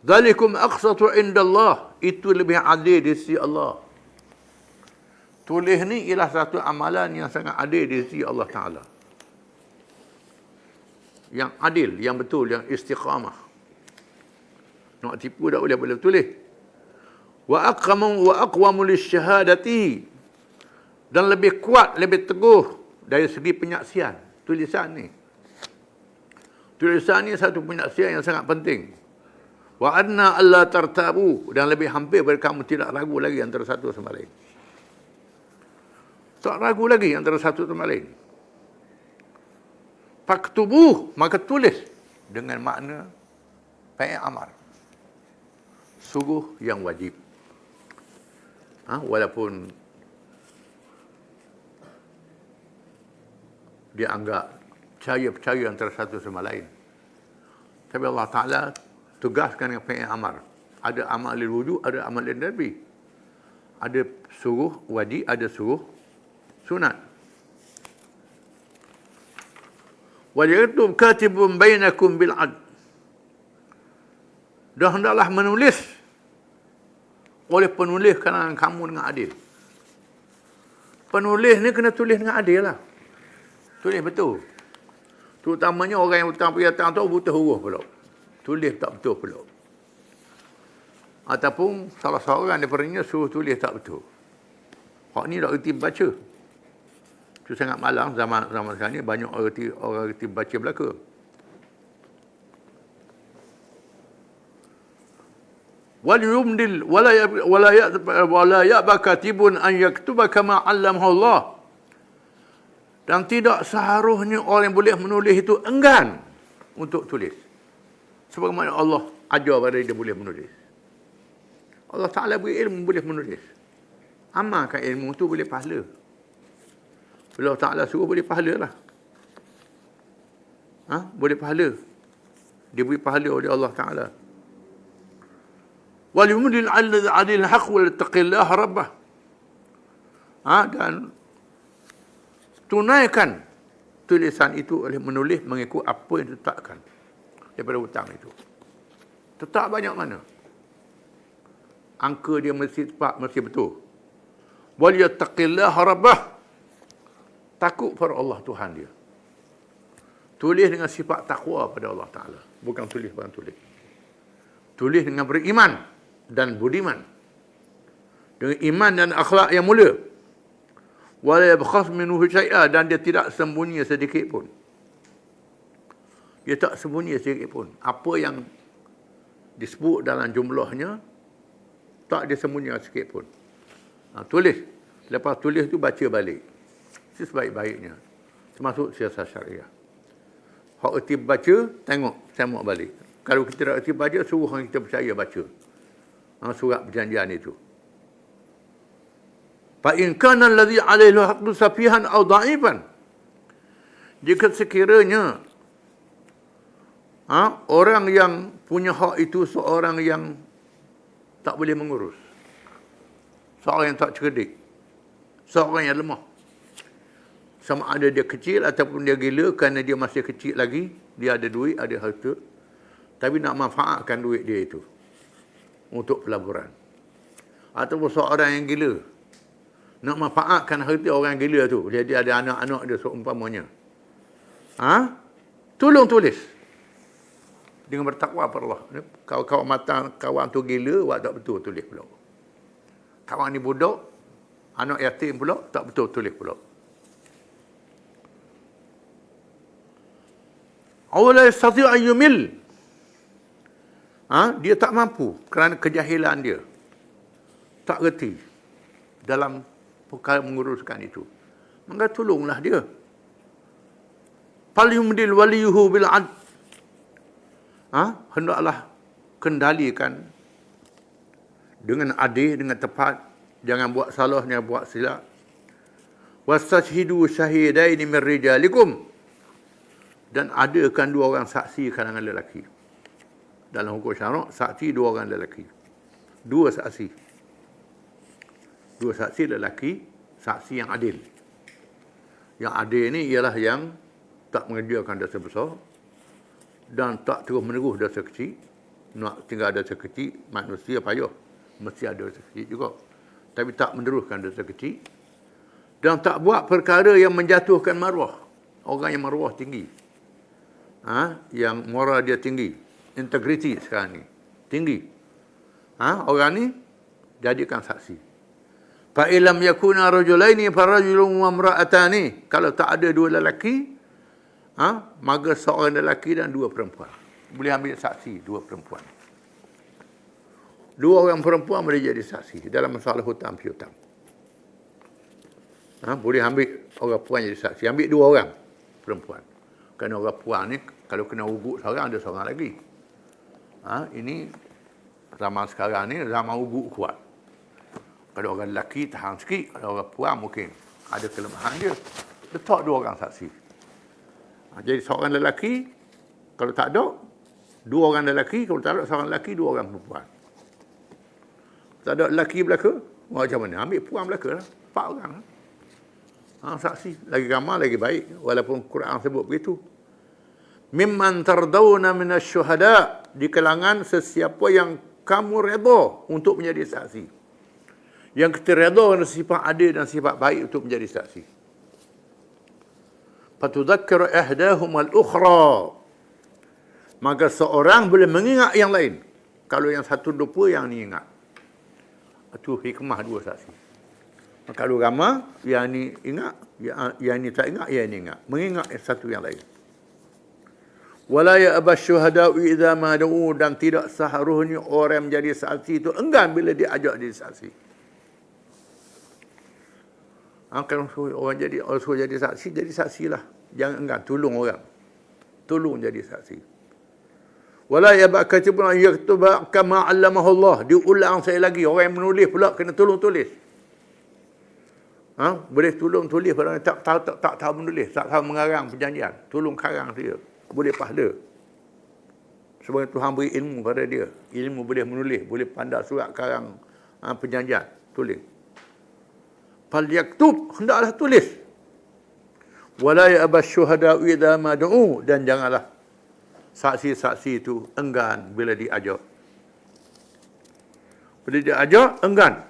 Zalikum aqsatu indallah. Itu lebih adil di sisi Allah. Tulis ni ialah satu amalan yang sangat adil di sisi Allah Ta'ala. Yang adil, yang betul, yang istiqamah. Nak tipu tak boleh tulis. Wa aqwamu lisyahadati. Dan lebih kuat, lebih teguh dari segi penyaksian. Tulisan ni. Tulisan ni satu penyaksian yang sangat penting. Wa adna alla tartabu. Dan lebih hampir pada kamu tidak ragu lagi antara satu sama lain. Tak ragu lagi antara satu sama lain. Faktubuh, maka tulis dengan makna fi'il amar. Sungguh yang wajib. Walaupun dia anggap percaya antara satu sama lain. Tapi Allah Ta'ala tugaskan dengan fi'il amar. Ada amal lil wujud, ada amal lil nabi. Ada suruh wajib, ada suruh sunat. Wa yaktub katibun bainakum bil adl. Dan hendaklah menulis oleh penulis kalangan kamu dengan adil. Penulis ni kena tulis dengan adil lah. Tulis betul. Terutamanya orang yang hutang piutang tu butuh huruf pula. Tulis tak betul pula. Ataupun salah seorang daripadanya suruh tulis tak betul. Hak ni tak reti baca. Itu sangat malang zaman sekarang ni banyak orang reti baca belaka. Wal yumdil wala ya'ba katibun an yaktuba kama 'allamahu Allah. Dan tidak seharusnya orang yang boleh menulis itu enggan untuk tulis. Sebagaimana Allah ajar pada dia boleh menulis. Allah Ta'ala beri ilmu boleh menulis. Amalkan ilmu itu boleh pahala. Bila Allah Ta'ala suruh boleh pahala lah. Boleh pahala. Dia beri pahala oleh Allah Ta'ala. Wal yumdil 'adil haqq wal taqillah rabbah. Dan tunaikan tulisan itu oleh menulis mengikut apa yang ditetapkan daripada hutang itu. Tetap banyak mana? Angka dia mesti tepat, mesti betul. Wal yattaqillaha rabbah. Takut pada Allah Tuhan dia. Tulis dengan sifat takwa pada Allah Ta'ala. Bukan tulis. Tulis dengan beriman dan budiman. Dengan iman dan akhlak yang mulia. Wala yabkhas minhu syai'a, dan dia tidak sembunyi sedikit pun. Dia tak sembunyi sedikit pun. Apa yang disebut dalam jumlahnya tak disembunyi sedikit pun. Tulis. Lepas tulis tu baca balik. Itu sebaik-baiknya. Termasuk siasat syariah. Hak erti baca, tengok balik. Kalau kita tak erti baca, suruh orang kita percaya baca. Surat perjanjian itu. Fa in kana alladhi 'alaihi haqqu safihan aw dha'ifan. Jika sekiranya orang yang punya hak itu seorang yang tak boleh mengurus. Seorang yang tak cerdik. Seorang yang lemah. Sama ada dia kecil ataupun dia gila kerana dia masih kecil lagi, dia ada duit, ada harta, tapi nak manfaatkan duit dia itu untuk pelaburan. Ataupun seorang yang gila, nak manfaatkan harta orang gila tu, dia ada anak-anak dia seumpamanya. Tolong tulis dengan bertakwa pada Allah. Kawan-kawan matang, kawan tu gila, tak betul tulis pula. Kawan ni budak, anak yatim pula, tak betul tulis pula. Awala yastati' an yumil. Dia tak mampu kerana kejahilan dia. Tak reti dalam perkara menguruskan itu. Maka tolonglah dia. Fal yumdil waliyuhu bil 'adl. Hendaklah kendalikan dengan adil, dengan tepat. Jangan buat salah, jangan buat silap. Wastashhidu syahidaini min rijalikum. Dan adakan dua orang saksi kalangan lelaki. Dalam hukum syarak, saksi dua orang lelaki. Dua saksi. Dua saksi lelaki, saksi yang adil. Yang adil ni ialah yang tak mengerjakan dosa besar dan tak terus menerus dosa kecil. Nak tinggal dosa kecil, manusia payah. Mesti ada dosa kecil juga. Tapi tak meneruskan dosa kecil. Dan tak buat perkara yang menjatuhkan maruah. Orang yang maruah tinggi. Yang moral dia tinggi. Integriti sekarang ni. Tinggi. Orang ni jadikan saksi. Fa'ilam yakuna rajulaini farajulun wa imra'atani. Kalau tak ada dua lelaki, maka seorang lelaki dan dua perempuan. Boleh ambil saksi dua perempuan. Dua orang perempuan boleh jadi saksi dalam masalah hutang piutang. Boleh ambil orang perempuan jadi saksi. Ambil dua orang perempuan. Kerana orang perempuan ni kalau kena ugut seorang, ada seorang lagi. Ini zaman sekarang ni zaman ugut kuat. Kalau orang lelaki tahan sikit, kalau orang perempuan mungkin ada kelemahan dia. Letak dua orang saksi. Jadi seorang lelaki, kalau tak ada, dua orang lelaki, kalau tak ada seorang lelaki, dua orang perempuan. Tak ada lelaki belaka, macam mana? Ambil perempuan belaka lah. 4 orang lah. Saksi. Lagi ramai, lagi baik. Walaupun Quran sebut begitu. Mimman tardawna minasyuhada. Di kalangan sesiapa yang kamu redha untuk menjadi saksi. Yang kita redha dengan sifat adil dan sifat baik untuk menjadi saksi. Fatudzakkira ihdahum al-ukhra. Maka seorang boleh mengingat yang lain. Kalau yang satu lupa, yang ni ingat. Itu hikmah dua saksi. Kalau ramai, yang ni ingat, yang ni tak ingat, yang ni ingat. Mengingat satu yang lain. Wala ya'ba syuhada'u idza ma da'u. Dan tidak seharusnya orang menjadi saksi itu enggan bila diajak jadi saksi. Kalau orang suruh jadi saksi lah. Jangan enggan, tolong orang. Tolong jadi saksi. Wala ya'ba katibun an yaktuba kama 'allamahu Allah. Diulang saya lagi, orang yang menulis pula kena tolong tulis. Boleh tolong tulis pada orang tak tahu menulis, tak tahu mengarang perjanjian. Tolong karang dia. Boleh pahala. Sebab Tuhan beri ilmu pada dia. Ilmu boleh menulis, boleh pandai surat karang perjanjian. Tulis. Fal yaktub, hendaklah tulis. Wala ya'ba syuhada'u idza ma du'u. Dan janganlah saksi-saksi itu enggan bila diajak. Bila diajak, enggan.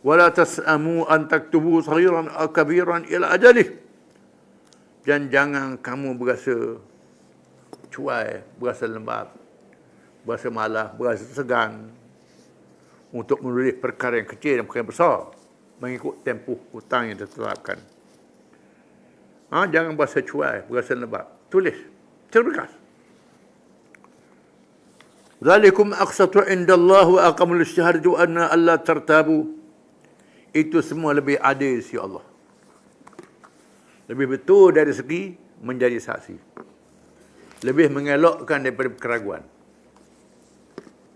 Wala tas'amu an taktubu saghiran aw kabiran ila ajalih. Dan jangan kamu berasa cuai, berasa lembab, berasa malas, berasa segan untuk menulis perkara yang kecil dan perkara yang besar mengikut tempoh hutang yang ditetapkan. Jangan berasa cuai, berasa lembab. Tulis, cergas. Zalikum aqsatu indallah wa aqamul syahadatu anna alla tartabu. Itu semua lebih adil si Allah. Lebih betul dari segi menjadi saksi. Lebih mengelakkan daripada keraguan.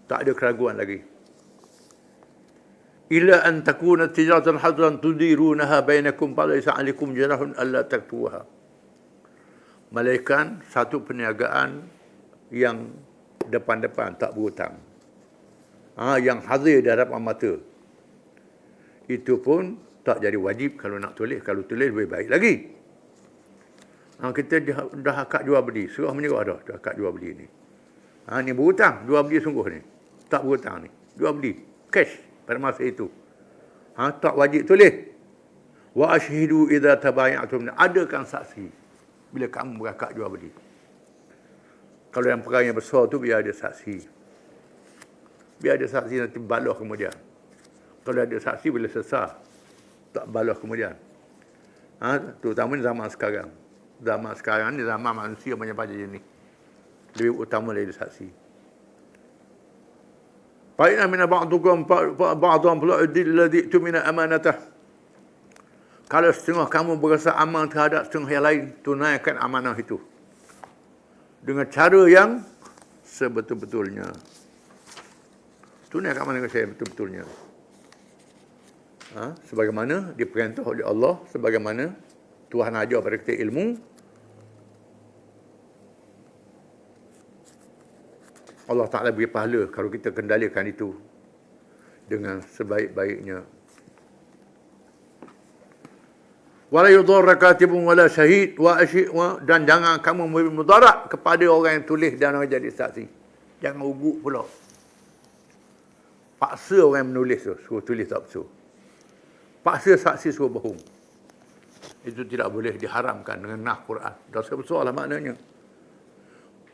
Tak ada keraguan lagi. Illa an takuna tijaratan hadran tudirunaha bainakum falaysa 'alaykum junahun alla taktuha. Malaikat satu perniagaan yang depan-depan tak berhutang. Yang hadir di hadapan mata. Itu pun tak jadi wajib kalau nak tulis. Kalau tulis lebih baik lagi. Kita dah akad jual beli. Surah menyerah dah akad jual beli ni. Ni berhutang. Jual beli sungguh ni. Tak berhutang ni. Jual beli. Cash pada masa itu. Tak wajib tulis. Wa ashhidu idza tabaya'tum. Adakan saksi bila kamu berakad jual beli. Kalau yang perkara yang besar tu biar ada saksi. Biar ada saksi nanti balas kemudian. Kalau ada saksi bila sesah, tak balas kemudian. Terutama zaman sekarang. Zaman sekarang ni zaman manusia banyak pada jenis. Lebih utama dari saksi. Fa'inna mina ba'dukum ba'dukum fula'udil ladhi tumina amanatah. Kalau setengah kamu berasa aman terhadap setengah yang lain, tunaikan amanah itu. Dengan cara yang sebetul-betulnya. Tunaikan amanah dengan saya betul-betulnya. Sebagaimana diperintah oleh Allah, sebagaimana Tuhan ajar pada kita ilmu, Allah Ta'ala beri pahala kalau kita kendalikan itu dengan sebaik-baiknya Wala yudarra katibun wala syahid dan jangan kamu memberi mudarat kepada orang yang tulis dan orang jadi saksi. Jangan ugut pula. Paksa orang yang menulis tu, suruh tulis tak betul. Paksa saksi suruh bohong. Itu tidak boleh diharamkan dengan nas Quran. Dosa besar lah maknanya.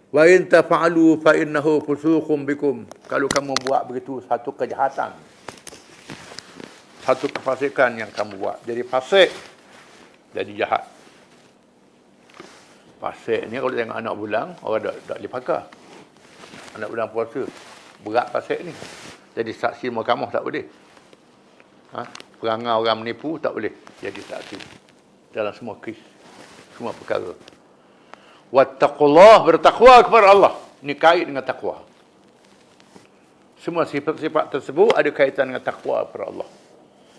Wa in tafa'alu fa innahu fusuqun bikum. Kalau kamu buat begitu, satu kejahatan. Satu kefasikan yang kamu buat. Jadi fasik, jadi jahat. Fasik ni kalau tengok anak bulang, orang tak boleh pakar. Anak bulang puasa, berat fasik ni. Jadi saksi mahkamah tak boleh. Perangai orang menipu tak boleh jadi saksi. Dalam semua kes, semua perkara. Wattaqullah, bertakwa kepada Allah. Ini kait dengan takwa. Semua sifat-sifat tersebut ada kaitan dengan takwa kepada Allah.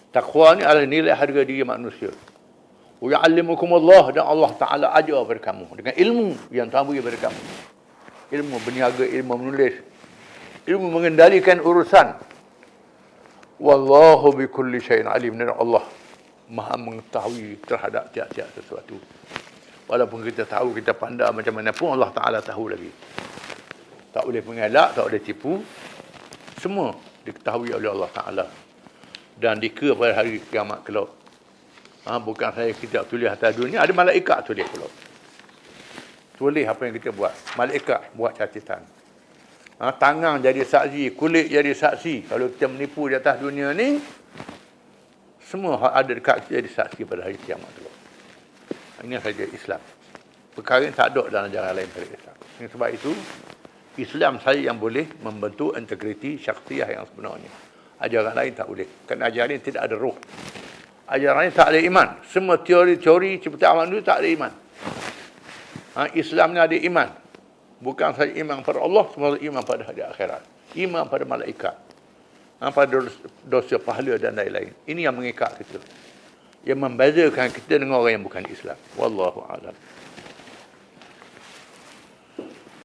Takwa ni adalah nilai harga diri manusia. Wa ya'allimukumullah, dan Allah Ta'ala ajar kepada kamu dengan ilmu yang Tuhan beri kepada kamu. Ilmu berniaga, ilmu menulis, ilmu mengendalikan urusan. Wallahu bikulli syai'in alim. Dan Allah Maha mengetahui terhadap tiap-tiap sesuatu. Walaupun kita tahu, kita pandai macam mana pun, Allah Ta'ala tahu lagi. Tak boleh mengelak, tak boleh tipu. Semua diketahui oleh Allah Ta'ala. Dan dikira pada hari kiamat kelak. Bukan saya kita tulis atas dunia, ada malaikat tulis kelak. Tulis apa yang kita buat. Malaikat buat catatan. Tangan jadi saksi, kulit jadi saksi. Kalau kita menipu di atas dunia ni, semua ada dekat kita jadi saksi pada hari kiamat kelak. Ini saja Islam. Perkara yang tak ada dalam ajaran lain pada Islam. Sebab itu, Islam saja yang boleh membentuk integriti syakhsiyah yang sebenarnya. Ajaran lain tak boleh. Kerana ajaran lain tidak ada roh. Ajaran lain tak ada iman. Semua teori-teori seperti awal dulu tak ada iman. Islam ni ada iman. Bukan saja iman pada Allah, semua iman pada hari akhirat. Iman pada malaikat. Pada dosa pahala dan lain-lain. Ini yang mengikat kita. Yang membezakan kita dengan orang yang bukan Islam. Wallahu a'lam.